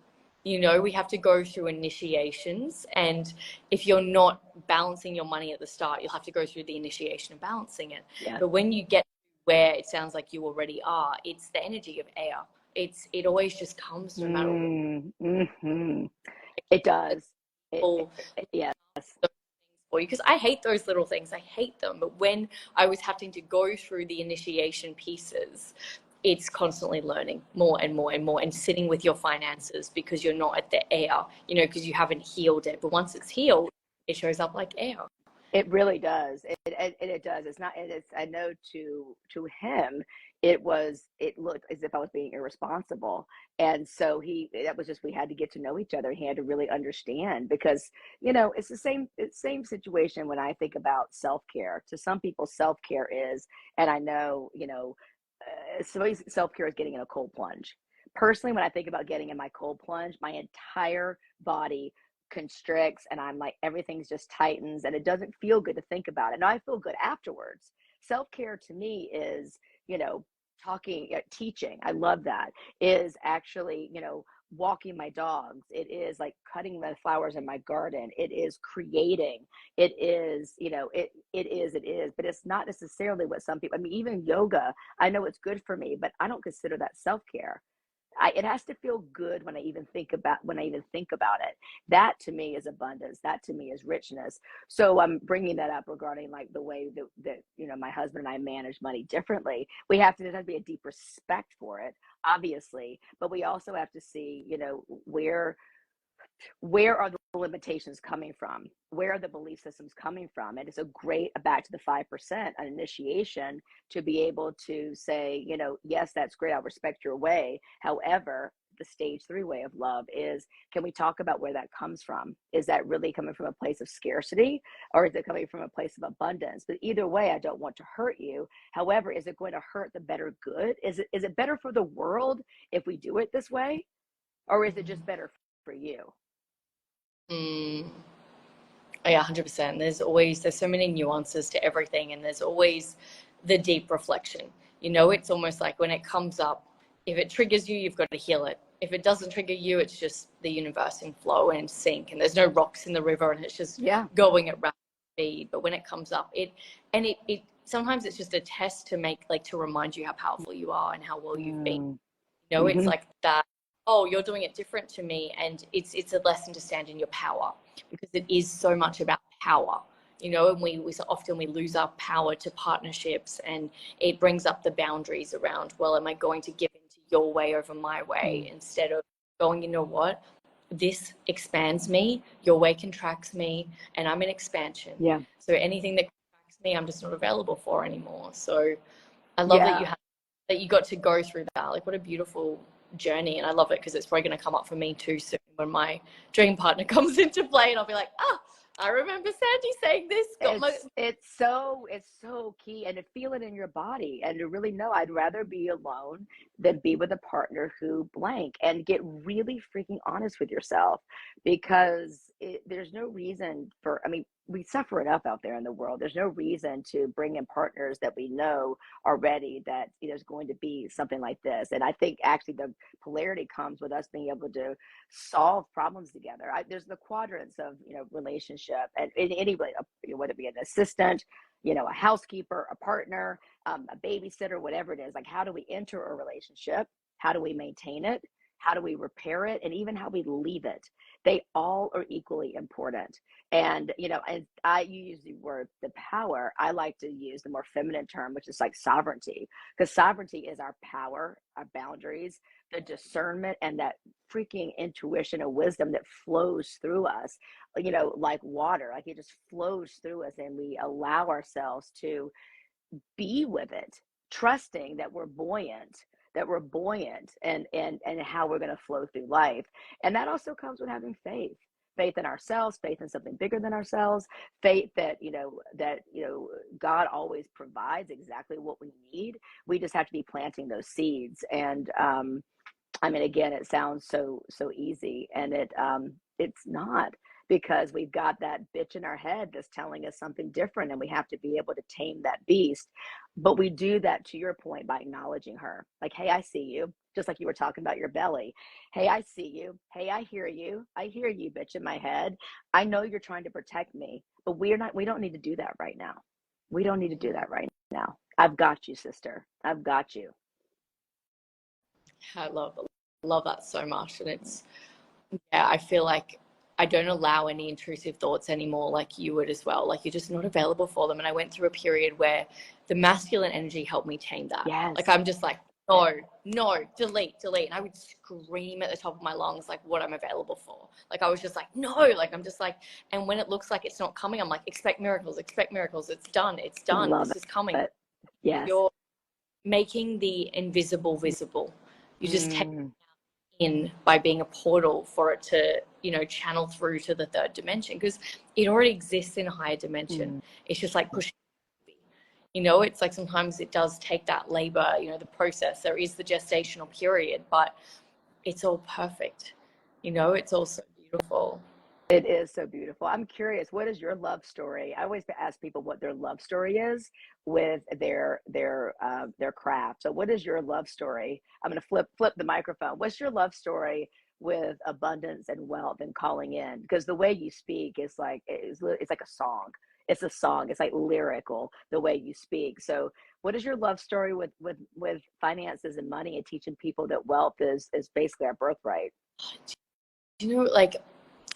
We have to go through initiations, and if you're not balancing your money at the start, you'll have to go through the initiation of balancing it. Yeah. But when you get where it sounds like you already are, it's the energy of air. It always just comes no matter what. It does. Yes. For you, because I hate those little things. I hate them. But when I was having to go through the initiation pieces, it's constantly learning more and more and more, and sitting with your finances, because you're not at the air, because you haven't healed it. But once it's healed, it shows up like air. It really does. It does. It's not, and it's, I know to him, it looked as if I was being irresponsible. And so that was just, we had to get to know each other. He had to really understand because, it's the same situation when I think about self-care. To some people, self-care is, and I know, somebody's self-care is getting in a cold plunge. Personally, when I think about getting in my cold plunge, my entire body constricts and I'm like, everything's just tightens and it doesn't feel good to think about it. Now I feel good afterwards. Self-care to me is, talking, teaching. I love that. Is actually, walking my dogs. It is like cutting the flowers in my garden. It is creating. It is, it is, but it's not necessarily what some people, I mean, even yoga, I know it's good for me, but I don't consider that self-care. It has to feel good when I even think about it. That to me is abundance. That to me is richness. So I'm bringing that up regarding like the way that my husband and I manage money differently. There has to be a deep respect for it, obviously, but we also have to see, where are the limitations coming from? Where are the belief systems coming from? And it's a great, back to the 5%, an initiation to be able to say, yes, that's great. I'll respect your way. However, the stage 3 way of love is, can we talk about where that comes from? Is that really coming from a place of scarcity, or is it coming from a place of abundance? But either way, I don't want to hurt you. However, is it going to hurt the better good? Is it better for the world if we do it this way? Or is it just better for you? Mm. Yeah, 100%. There's so many nuances to everything, and there's always the deep reflection. It's almost like when it comes up, if it triggers you, you've got to heal it. If it doesn't trigger you, it's just the universe in flow and sync, and there's no rocks in the river, and it's just Yeah. going at rapid speed. But when it comes up, it sometimes it's just a test to to remind you how powerful you are and how well you've been. It's Mm-hmm. like that. Oh, you're doing it different to me, and it's a lesson to stand in your power, because it is so much about power. And we so often we lose our power to partnerships, and it brings up the boundaries around, well, am I going to give into your way over my way, instead of going, what, this expands me, your way contracts me, and I'm an expansion. Yeah. So anything that contracts me, I'm just not available for anymore. So I love that Yeah. you got to go through that. Like, what a beautiful journey. And I love it, because it's probably going to come up for me too soon when my dream partner comes into play, and I'll be like, I remember Sandy saying this. It's so key, and to feel it in your body and to really know, I'd rather be alone than be with a partner who blank, and get really freaking honest with yourself, because there's no reason for, I mean, we suffer enough out there in the world. There's no reason to bring in partners that we know already that is going to be something like this. And I think actually the polarity comes with us being able to solve problems together. There's the quadrants of relationship, and in any way, whether it be an assistant, a housekeeper, a partner, a babysitter, whatever it is. Like, how do we enter a relationship? How do we maintain it? How do we repair it? And even how we leave it. They all are equally important. And and you use the word the power. I like to use the more feminine term, which is like sovereignty, because sovereignty is our power, our boundaries, the discernment, and that freaking intuition and wisdom that flows through us, like water. Like, it just flows through us, and we allow ourselves to be with it, trusting that we're buoyant and how we're going to flow through life. And that also comes with having faith in ourselves, faith in something bigger than ourselves, faith that God always provides exactly what we need. We just have to be planting those seeds. And I mean, again, it sounds so easy, and it's not, because we've got that bitch in our head that's telling us something different, and we have to be able to tame that beast. But we do that, to your point, by acknowledging her. Like, hey, I see you. Just like you were talking about your belly. Hey, I see you. Hey, I hear you. I hear you, bitch in my head. I know you're trying to protect me, but we don't need to do that right now. We don't need to do that right now. I've got you, sister. I've got you. I love that so much. And yeah, I feel like I don't allow any intrusive thoughts anymore, like you would as well. Like, you're just not available for them. And I went through a period where the masculine energy helped me tame that. Yes. Like, I'm just like, no, delete. And I would scream at the top of my lungs, like, what I'm available for. Like, I was just like, no, like, I'm just like, and when it looks like it's not coming, I'm like, expect miracles. It's done. Love This is coming. it. Yes. You're making the invisible visible. You just take Mm, it in by being a portal for it to, you know, channel through to the third dimension, because it already exists in a higher dimension. mm. It's just like pushing. You know, it's like sometimes it does take that labor, you know, the process. There is the gestational period, but it's all perfect. You know, it's all so beautiful. It is so beautiful. I'm curious, what is your love story? I always ask people what their love story is with their craft. So, what is your love story? I'm going to flip the microphone. What's your love story with abundance and wealth and calling in? Because the way you speak is like it's like a song. It's a song. It's like lyrical the way you speak. So, what is your love story with finances and money and teaching people that wealth is basically our birthright? You know, like,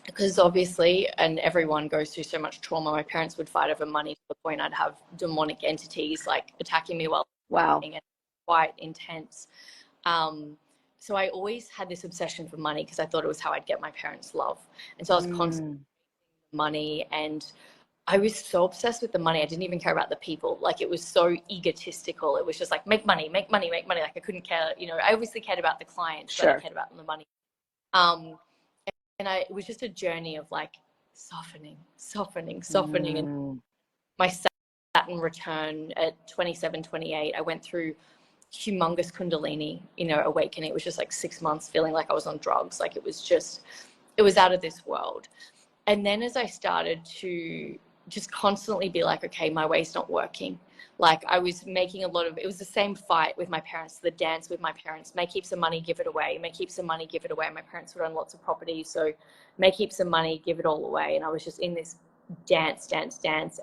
because obviously, and everyone goes through so much trauma. My parents would fight over money to the point I'd have demonic entities like attacking me while Wow. eating, and quite intense. Um, so I always had this obsession for money because I thought it was how I'd get my parents' love. And so I was constantly Mm, money, and I was so obsessed with the money. I didn't even care about the people. Like, it was so egotistical. It was just like, make money, make money, make money. Like, I couldn't care. You know, I obviously cared about the clients, but I sure. cared about the money. Um, it was just a journey of like softening. And Mm, my Saturn return at 27, 28, I went through humongous Kundalini, you know, awakening. It was just like 6 months feeling like I was on drugs. Like, it was out of this world. And then as I started to just constantly be like, okay, my way's not working. Like, I was making it was the same fight with my parents, the dance with my parents, make heaps of money, give it away, make heaps of money, give it away. My parents would own lots of property, so make heaps of money, give it all away. And I was just in this dance.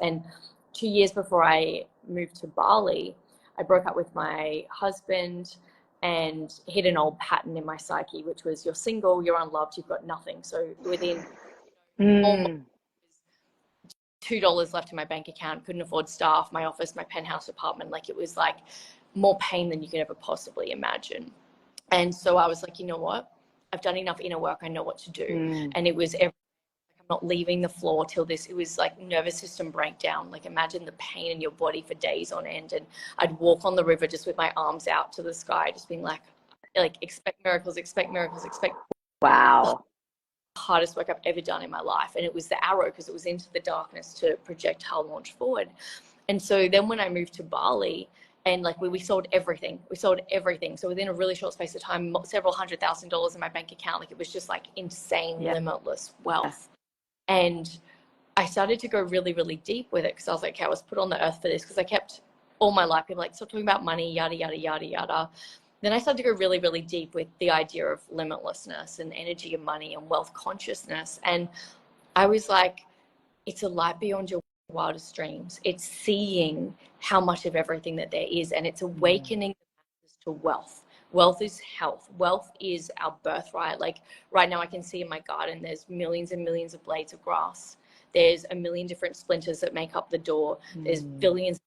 And 2 years before I moved to Bali, I broke up with my husband and hit an old pattern in my psyche, which was, you're single, you're unloved, you've got nothing. So within almost mm, $2 left in my bank account, couldn't afford staff, my office, my penthouse apartment. Like, it was like more pain than you could ever possibly imagine. And so I was like, you know what? I've done enough inner work. I know what to do. mm. And it was I'm not leaving the floor till this. It was like nervous system breakdown. Like, imagine the pain in your body for days on end. And I'd walk on the river just with my arms out to the sky, just being like expect miracles, expect miracles, expect Wow. hardest work I've ever done in my life. And it was the arrow, because it was into the darkness to projectile launch forward. And so then when I moved to Bali, and like we sold everything. So within a really short space of time, several $100,000 in my bank account. Like, it was just like insane, Yeah. limitless wealth. And I started to go really, really deep with it, because I was like, okay, I was put on the earth for this, because I kept all my life people like, stop talking about money, yada, yada, yada, yada. Then I started to go really, really deep with the idea of limitlessness and energy of money and wealth consciousness. And I was like, it's a light beyond your wildest dreams. It's seeing how much of everything that there is, and it's Mm, awakening to wealth. Wealth is health. Wealth is our birthright. Like, right now I can see in my garden, there's millions and millions of blades of grass. There's a million different splinters that make up the door. There's mm, billions of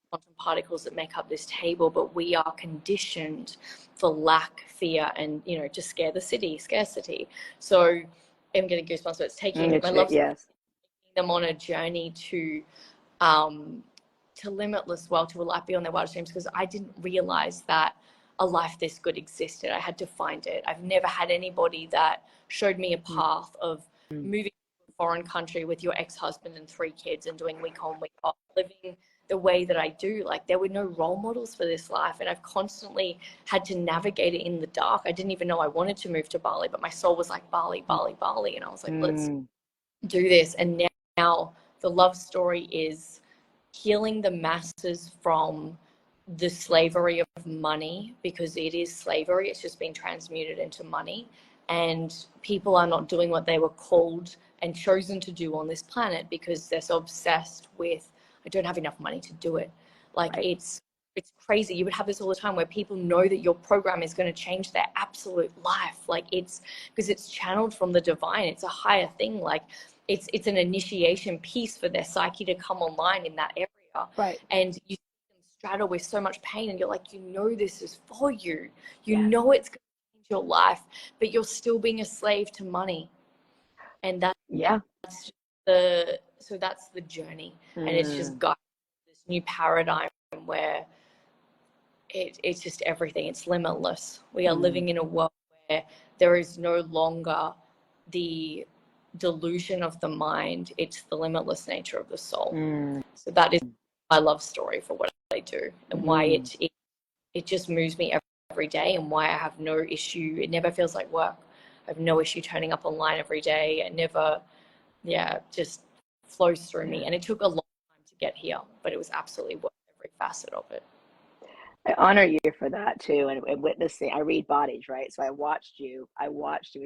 quantum particles that make up this table, but we are conditioned for lack, fear, and, you know, to scare the scarcity. So I'm getting goosebumps, but it's taking my love yes. them on a journey um, to limitless wealth, to a life beyond their wildest dreams, because I didn't realize that a life this good existed. I had to find it. I've never had anybody that showed me a Mm, path of mm, moving to a foreign country with your ex-husband and 3 kids and doing week on, week off, living the way that I do. Like, there were no role models for this life, and I've constantly had to navigate it in the dark. I didn't even know I wanted to move to Bali, but my soul was like, Bali, Bali, Bali. And I was like, let's mm, do this. And now the love story is healing the masses from the slavery of money, because it is slavery. It's just been transmuted into money, and people are not doing what they were called and chosen to do on this planet, because they're so obsessed with, I don't have enough money to do it. Like, right. it's crazy. You would have this all the time, where people know that your program is going to change their absolute life. Like, it's because it's channeled from the divine. It's a higher thing. Like, it's an initiation piece for their psyche to come online in that area. Right. And you see them straddle with so much pain, and you're like, you know, this is for you. You Yes. know it's going to change your life, but you're still being a slave to money. And that's Yeah. that's the journey. And it's just got this new paradigm where it's just everything. It's limitless. We are living in a world where there is no longer the delusion of the mind. It's the limitless nature of the soul. So that is my love story for what I do, and why it just moves me every day, and why I have no issue. It never feels like work. I have no issue turning up online every day. It never, just flows through me. And it took a long time to get here, but it was absolutely worth every facet of it. I honor you for that too, and witnessing. I read bodies, right? So I watched you. As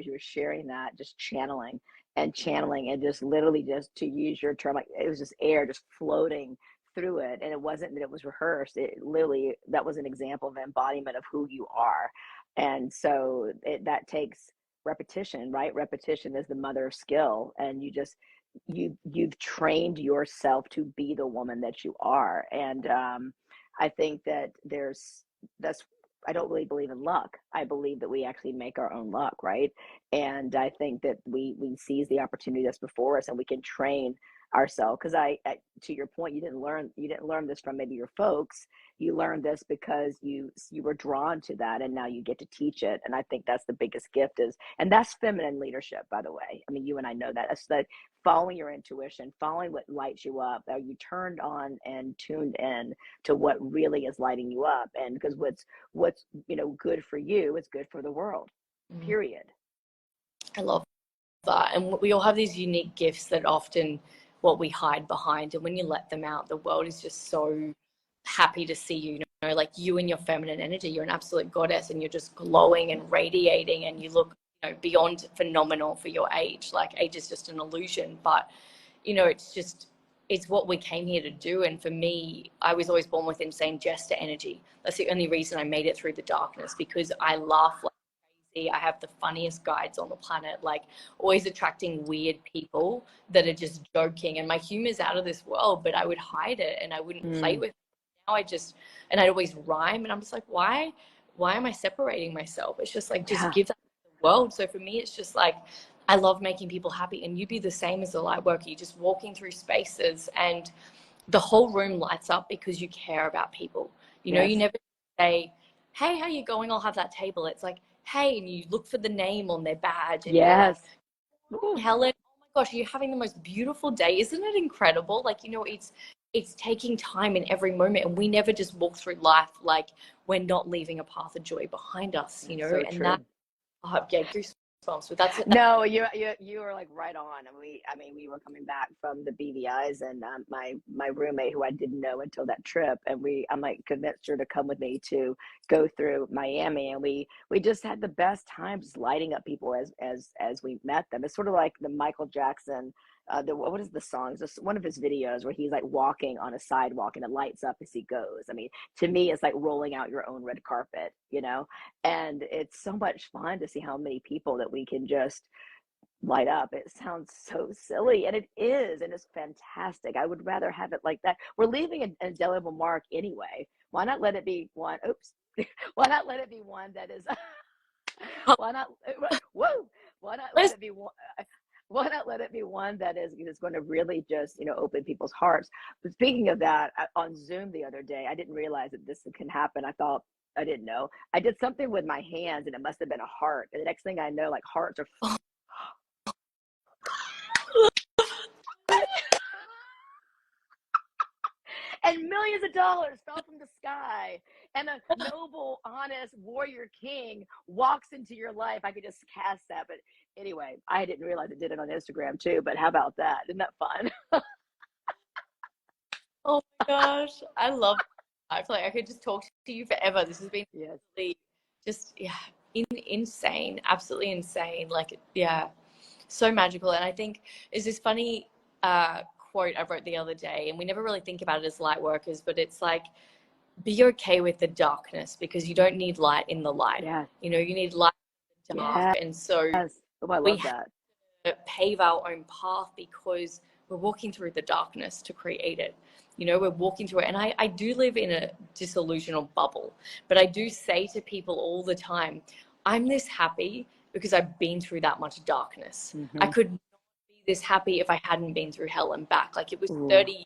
you were sharing that, just channeling, and just literally, just to use your term, like it was just air just floating through it, and it wasn't that it was rehearsed. It literally, that was an example of embodiment of who you are, and so that takes repetition, right? Repetition is the mother of skill, and you've trained yourself to be the woman that you are, and I think that that's I don't really believe in luck. I believe that we actually make our own luck, right? And I think that we seize the opportunity that's before us, and we can train ourselves. Because to your point, you didn't learn this from maybe your folks. You learned this because you were drawn to that, and now you get to teach it. And I think that's the biggest gift and that's feminine leadership, by the way. I mean, you and I know that. It's that following your intuition, following what lights you up. Are you turned on and tuned in to what really is lighting you up? And because what's good for you is good for the world, period. I love that. And we all have these unique gifts that often what we hide behind. And when you let them out, the world is just so happy to see you. You know, like you and your feminine energy, you're an absolute goddess, and you're just glowing and radiating, and you look, beyond phenomenal for your age. Like age is just an illusion, but it's what we came here to do. And for me, I was always born with insane jester energy. That's the only reason I made it through the darkness, because I laugh like crazy. I have the funniest guides on the planet, like always attracting weird people that are just joking. And my humor's out of this world, but I would hide it and I wouldn't play with it. Now and I'd always rhyme, and I'm just like, why am I separating myself? It's just like, just give that to the world. So for me, it's just like, I love making people happy, and you be the same as a light worker. You're just walking through spaces and the whole room lights up because you care about people. You never say, hey, how you going? I'll have that table. It's like, hey, and you look for the name on their badge, and you're like, Yes. Helen, oh my gosh, you're having the most beautiful day. Isn't it incredible? Like, it's taking time in every moment, and we never just walk through life like we're not leaving a path of joy behind us, So and true. that, goosebumps. So that's it. No, you were like right on. And we were coming back from the BVI's, and my roommate, who I didn't know until that trip, and I'm like convinced her to come with me to go through Miami, and we just had the best time just lighting up people as we met them. It's sort of like the Michael Jackson. What is the song? It's just one of his videos where he's like walking on a sidewalk and it lights up as he goes. I mean, to me, it's like rolling out your own red carpet. And it's so much fun to see how many people that we can just light up. It sounds so silly, and it is, and it's fantastic. I would rather have it like that. We're leaving an indelible mark anyway. Why not let it be one? Oops. Why not let it be one that is? Why not? Whoa! Why not let it be one? Why not let it be one that is going to really just open people's hearts? But speaking of that, on Zoom the other day, I didn't realize that this can happen. I didn't know. I did something with my hands, and it must have been a heart. And the next thing I know, like hearts are and millions of dollars fell from the sky, and a noble, honest warrior king walks into your life. I could just cast that. But anyway, I didn't realize it did it on Instagram too. But how about that? Isn't that fun? Oh my gosh, I love that. I feel like I could just talk to you forever. This has been Yes. really just insane, absolutely insane. Like, so magical. And I think is this funny quote I wrote the other day, and we never really think about it as light workers, but it's like, be okay with the darkness, because you don't need light in the light. Yes. You need light in the dark. Yes. And so Oh, I we love have that. to pave our own path, because we're walking through the darkness to create it. You know, we're walking through it. And I do live in a disillusional bubble, but I do say to people all the time, I'm this happy because I've been through that much darkness. I Mm-hmm. could not be this happy if I hadn't been through hell and back. Like, it was Ooh. 30 years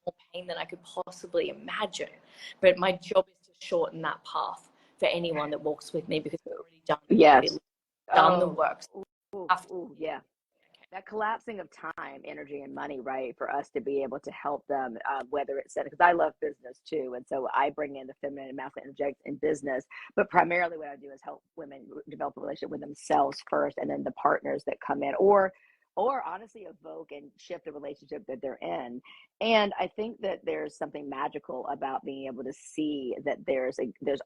more pain than I could possibly imagine. But my job is to shorten that path for anyone that walks with me, because we've already done the heavy Yes. lifting, done the Oh. work. So Ooh, we have to ooh, do yeah. That collapsing of time, energy, and money, right? For us to be able to help them, whether it's because I love business too, and so I bring in the feminine and masculine energetics in business. But primarily, what I do is help women develop a relationship with themselves first, and then the partners that come in, or honestly evoke and shift the relationship that they're in. And I think that there's something magical about being able to see that there's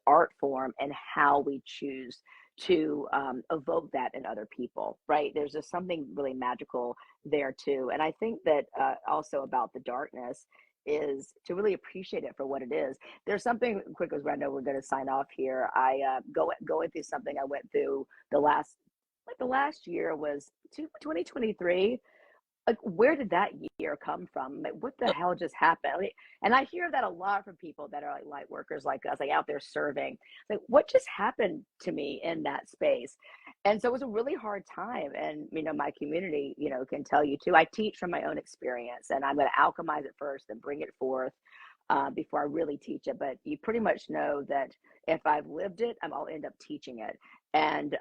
art form and how we choose to evoke that in other people, right? There's just something really magical there too. And I think that also about the darkness is to really appreciate it for what it is. There's something quick, as I know we're going to sign off here. I going through something I went through the last year was 2023. Like, where did that year come from? Like, what the hell just happened? Like, and I hear that a lot from people that are like light workers like us, like out there serving. Like, what just happened to me in that space? And so it was a really hard time. And my community, can tell you too. I teach from my own experience, and I'm going to alchemize it first and bring it forth before I really teach it. But you pretty much know that if I've lived it, I'll end up teaching it. And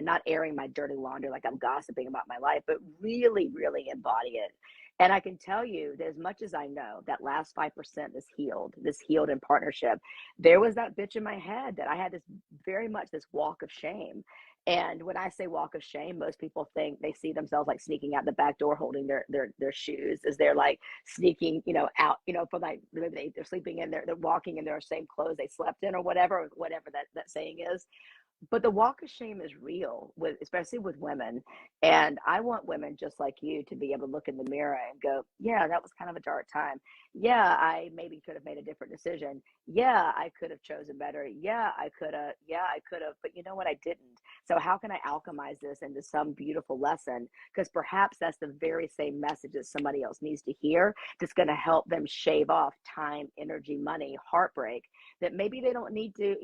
not airing my dirty laundry like I'm gossiping about my life, but really, really embody it. And I can tell you that as much as I know, that last 5% this healed in partnership, there was that bitch in my head that I had very much this walk of shame. And when I say walk of shame, most people think they see themselves like sneaking out the back door holding their shoes as they're like sneaking, out, for like maybe they're sleeping in they're walking in their same clothes they slept in, or whatever that saying is. But the walk of shame is real, especially with women. And I want women just like you to be able to look in the mirror and go, yeah, that was kind of a dark time. Yeah, I maybe could have made a different decision. Yeah, I could have chosen better. Yeah, I could have. Yeah, I could have. But you know what? I didn't. So how can I alchemize this into some beautiful lesson? Because perhaps that's the very same message that somebody else needs to hear, that's going to help them shave off time, energy, money, heartbreak, that maybe they don't need to,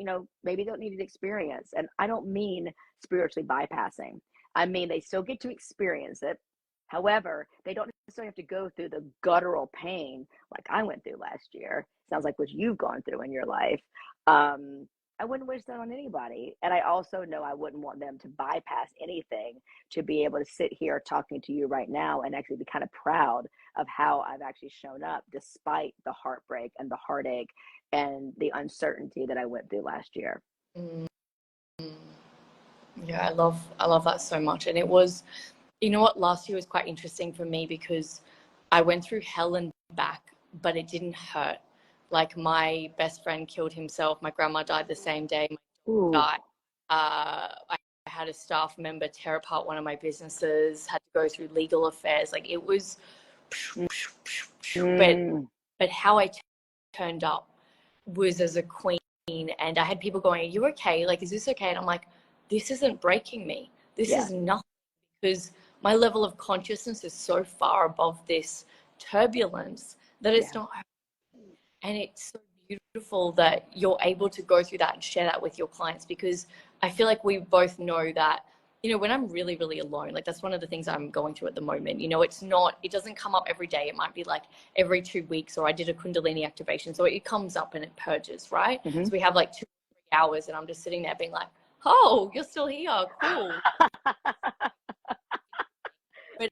maybe they don't need to experience. And I don't mean spiritually bypassing. I mean, they still get to experience it. However, they don't necessarily have to go through the guttural pain like I went through last year. Sounds like what you've gone through in your life. I wouldn't wish that on anybody. And I also know I wouldn't want them to bypass anything to be able to sit here talking to you right now and actually be kind of proud of how I've actually shown up despite the heartbreak and the heartache and the uncertainty that I went through last year. Mm. Yeah, I love that so much. And it was, you know what, last year was quite interesting for me because I went through hell and back, but it didn't hurt. Like, my best friend killed himself. My grandma died the same day. My Ooh. dog died. I had a staff member tear apart one of my businesses, had to go through legal affairs. Like, it was, Mm. but how I turned up was as a queen. And I had people going, are you okay? Like, is this okay? And I'm like, this isn't breaking me. This Yeah. is nothing, because my level of consciousness is so far above this turbulence that it's Yeah. not. And it's so beautiful that you're able to go through that and share that with your clients, because I feel like we both know that, when I'm really, really alone, like, that's one of the things I'm going through at the moment. It doesn't come up every day. It might be like every 2 weeks, or I did a Kundalini activation. So it comes up and it purges, right? Mm-hmm. So we have like 2 or 3 hours and I'm just sitting there being like, oh, you're still here. Cool. But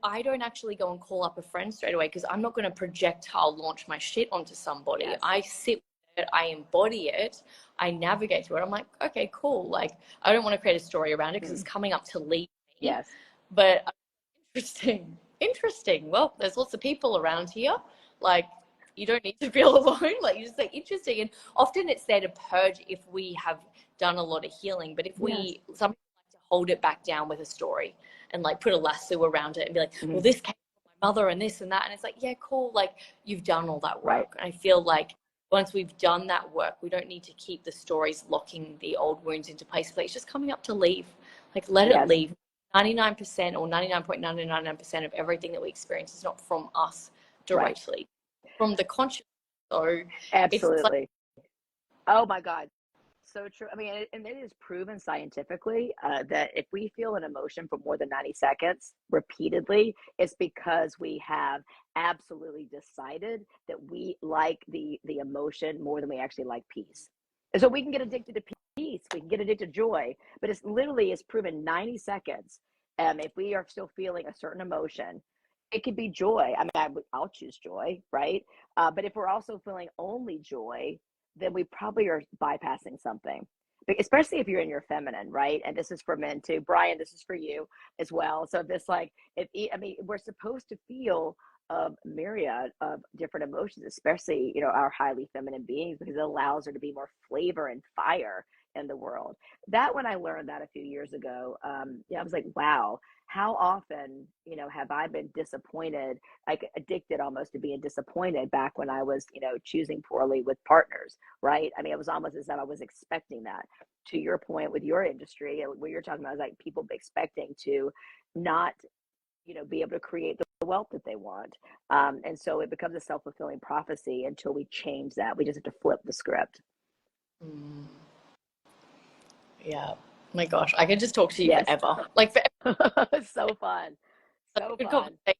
I don't actually go and call up a friend straight away, because I'm not going to projectile launch my shit onto somebody. Yes. I sit with it, I embody it, I navigate through it. I'm like, okay, cool. Like, I don't want to create a story around it because it's coming up to leave me. Yes. But interesting. Well, there's lots of people around here. Like, you don't need to feel alone. Like, you just say interesting. And often it's there to purge if we have done a lot of healing. But if some people like to hold it back down with a story and like put a lasso around it and be like, well, this came from my mother and this and that. And it's like, yeah, cool. Like, you've done all that work. Right. And I feel like once we've done that work, we don't need to keep the stories locking the old wounds into place. But it's just coming up to leave. Like, let it leave. 99% or 99.999% of everything that we experience is not from us directly. from the conscious. So it's like, Absolutely. Oh my God. So true. I mean, and it is proven scientifically that if we feel an emotion for more than 90 seconds repeatedly, it's because we have absolutely decided that we like the emotion more than we actually like peace. And so we can get addicted to peace, we can get addicted to joy, but it's proven 90 seconds. If we are still feeling a certain emotion, it could be joy. I mean, I'll choose joy, right? But if we're also feeling only joy, then we probably are bypassing something. Especially if you're in your feminine, right? And this is for men too. Brian, this is for you as well. So this like, I mean, we're supposed to feel a myriad of different emotions, especially, our highly feminine beings, because it allows there to be more flavor and fire in the world. That when I learned that a few years ago, I was like, wow, how often, have I been disappointed, like addicted almost to being disappointed back when I was, choosing poorly with partners, right? I mean, it was almost as if I was expecting that. To your point with your industry, what you're talking about is like people expecting to not, be able to create the wealth that they want. And so it becomes a self-fulfilling prophecy until we change that. We just have to flip the script. mm, yeah, my gosh, I could just talk to you Yes. forever, like forever. So fun. Such a So good fun. conversation.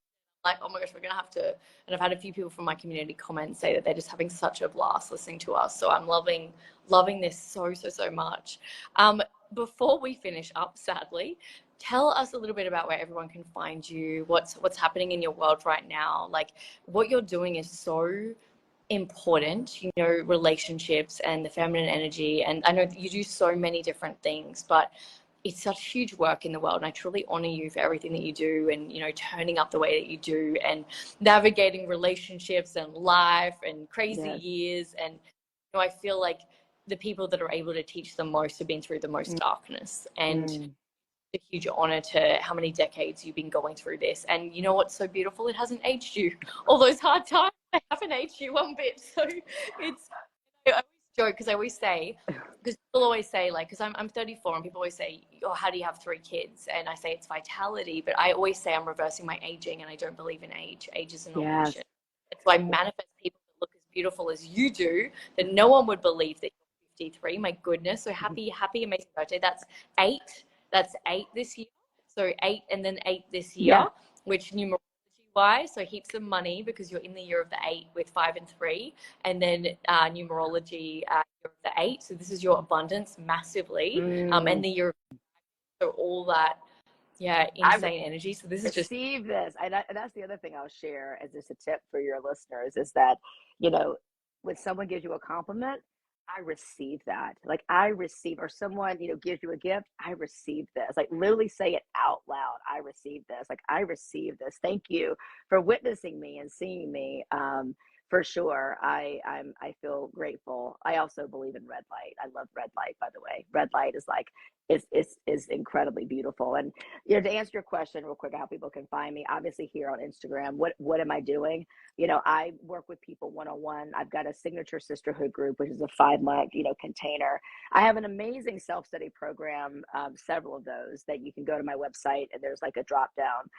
Like, oh my gosh, we're gonna have to. And I've had a few people from my community comment say that they're just having such a blast listening to us. So I'm loving this so much. Before we finish up, sadly, tell us a little bit about where everyone can find you. What's happening in your world right now? Like, what you're doing is so important, relationships and the feminine energy. And I know that you do so many different things, but it's such huge work in the world, and I truly honor you for everything that you do, and turning up the way that you do, and navigating relationships and life and crazy Yes. years. And I feel like the people that are able to teach the most have been through the most darkness, and Mm. a huge honor to how many decades you've been going through this. And you know what's so beautiful? It hasn't aged you. All those hard times, they haven't aged you one bit. So it's, I always joke because I always say, because people always say, like, because I'm 34, and people always say, oh, how do you have 3 kids? And I say it's vitality, but I always say I'm reversing my aging, and I don't believe in age. Age is an Yes. illusion. And so I manifest people that look as beautiful as you do, that no one would believe that you're 53. My goodness. So happy, amazing birthday. That's 8 this year. So 8 and then 8 this year, Yeah. which numerology wise, so heaps of money because you're in the year of the 8 with 5 and 3, and then numerology year of the 8. So this is your abundance massively, and the year of, so all that, yeah, I insane energy. So this is just, receive this. And that's the other thing I'll share as just a tip for your listeners is that, you know, when someone gives you a compliment, I receive that. Like I receive, or someone, gives you a gift, I receive this. Like literally say it out loud. I receive this. Like I receive this. Thank you for witnessing me and seeing me. For sure. I feel grateful. I also believe in red light. I love red light, by the way. Red light is like is incredibly beautiful. And to answer your question real quick, how people can find me, obviously here on Instagram. What am I doing? I work with people one-on-one. I've got a signature sisterhood group, which is a 5-month, container. I have an amazing self-study program, several of those that you can go to my website and there's like a drop down.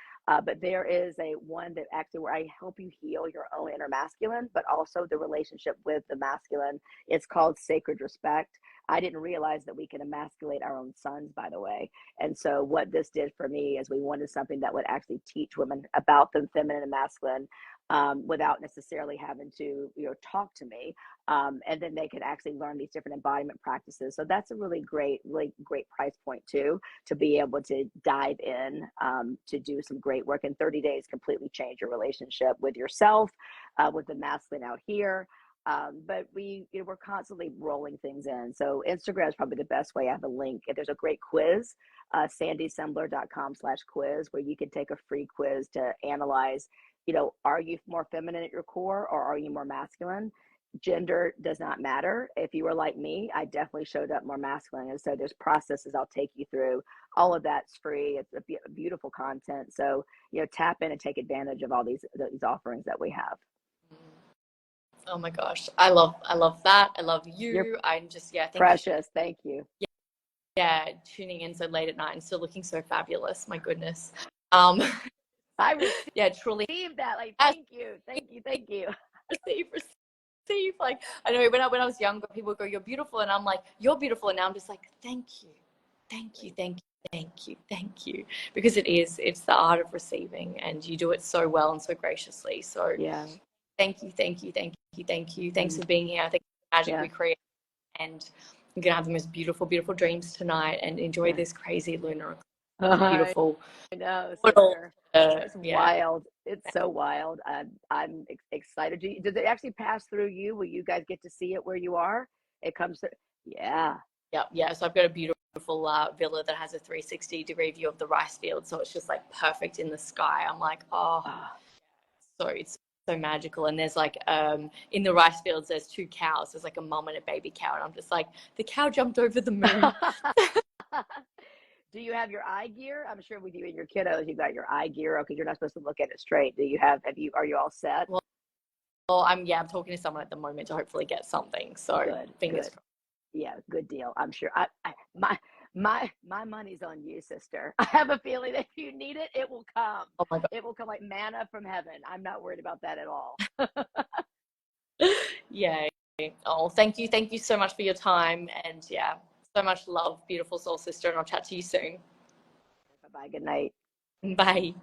But there is a one that actually where I help you heal your own inner masculine, but also the relationship with the masculine. It's called Sacred Respect. I didn't realize that we can emasculate our own sons, by the way. And so what this did for me is we wanted something that would actually teach women about the feminine and masculine, without necessarily having to, talk to me. And then they could actually learn these different embodiment practices. So that's a really great price point too, to be able to dive in, to do some great work in 30 days, completely change your relationship with yourself, with the masculine out here. But we're constantly rolling things in. So Instagram is probably the best way. I have a link. There's a great quiz, sandysembler.com/quiz, where you can take a free quiz to analyze, are you more feminine at your core or are you more masculine? Gender does not matter. If you were like me, I definitely showed up more masculine. And so there's processes I'll take you through. All of that's free. It's a beautiful content. So, tap in and take advantage of all these offerings that we have. oh my gosh, I love that. I love You're you. I'm just, yeah, thank you. precious. Thank you. Yeah, tuning in so late at night and still looking so fabulous. My goodness. Um, I received yeah, truly. that. Like, thank you. Thank you. Thank you. receive. Like, I know when I was younger, people would go, "You're beautiful," and I'm like, "You're beautiful," and now I'm just like, "Thank you, thank you, thank you." Thank you, thank you, because it's the art of receiving, and you do it so well and so graciously. So Yeah. thank you, thank you, thank you, thank you. Thanks Mm. for being here. I think the magic Yeah. we create, and you're gonna have the most beautiful, beautiful dreams tonight, and enjoy Yeah. this crazy lunar I beautiful know, portal. sister. Uh, It's yeah, wild. It's so wild. I'm excited. Does it actually pass through you? Will you guys get to see it where you are? It comes through. Yeah. yeah. So I've got a beautiful villa that has a 360-degree view of the rice field, so it's just like perfect in the sky. I'm like, oh, Oh. so it's so magical. And there's like in the rice fields, there's two cows. There's like a mom and a baby cow, and I'm just like, the cow jumped over the moon. Do you have your eye gear? I'm sure with you and your kiddos, you got your eye gear because you're not supposed to look at it straight. Are you all set? Well, I'm talking to someone at the moment to hopefully get something. So Good, fingers good. crossed. Yeah, good deal. I'm sure. My money's on you, sister. I have a feeling that if you need it, it will come. Oh my It will come like manna from heaven. I'm not worried about that at all. god. Yay. Oh, thank you so much for your time, and yeah, so much love, beautiful soul sister, and I'll chat to you soon. Bye bye. Good night. Bye.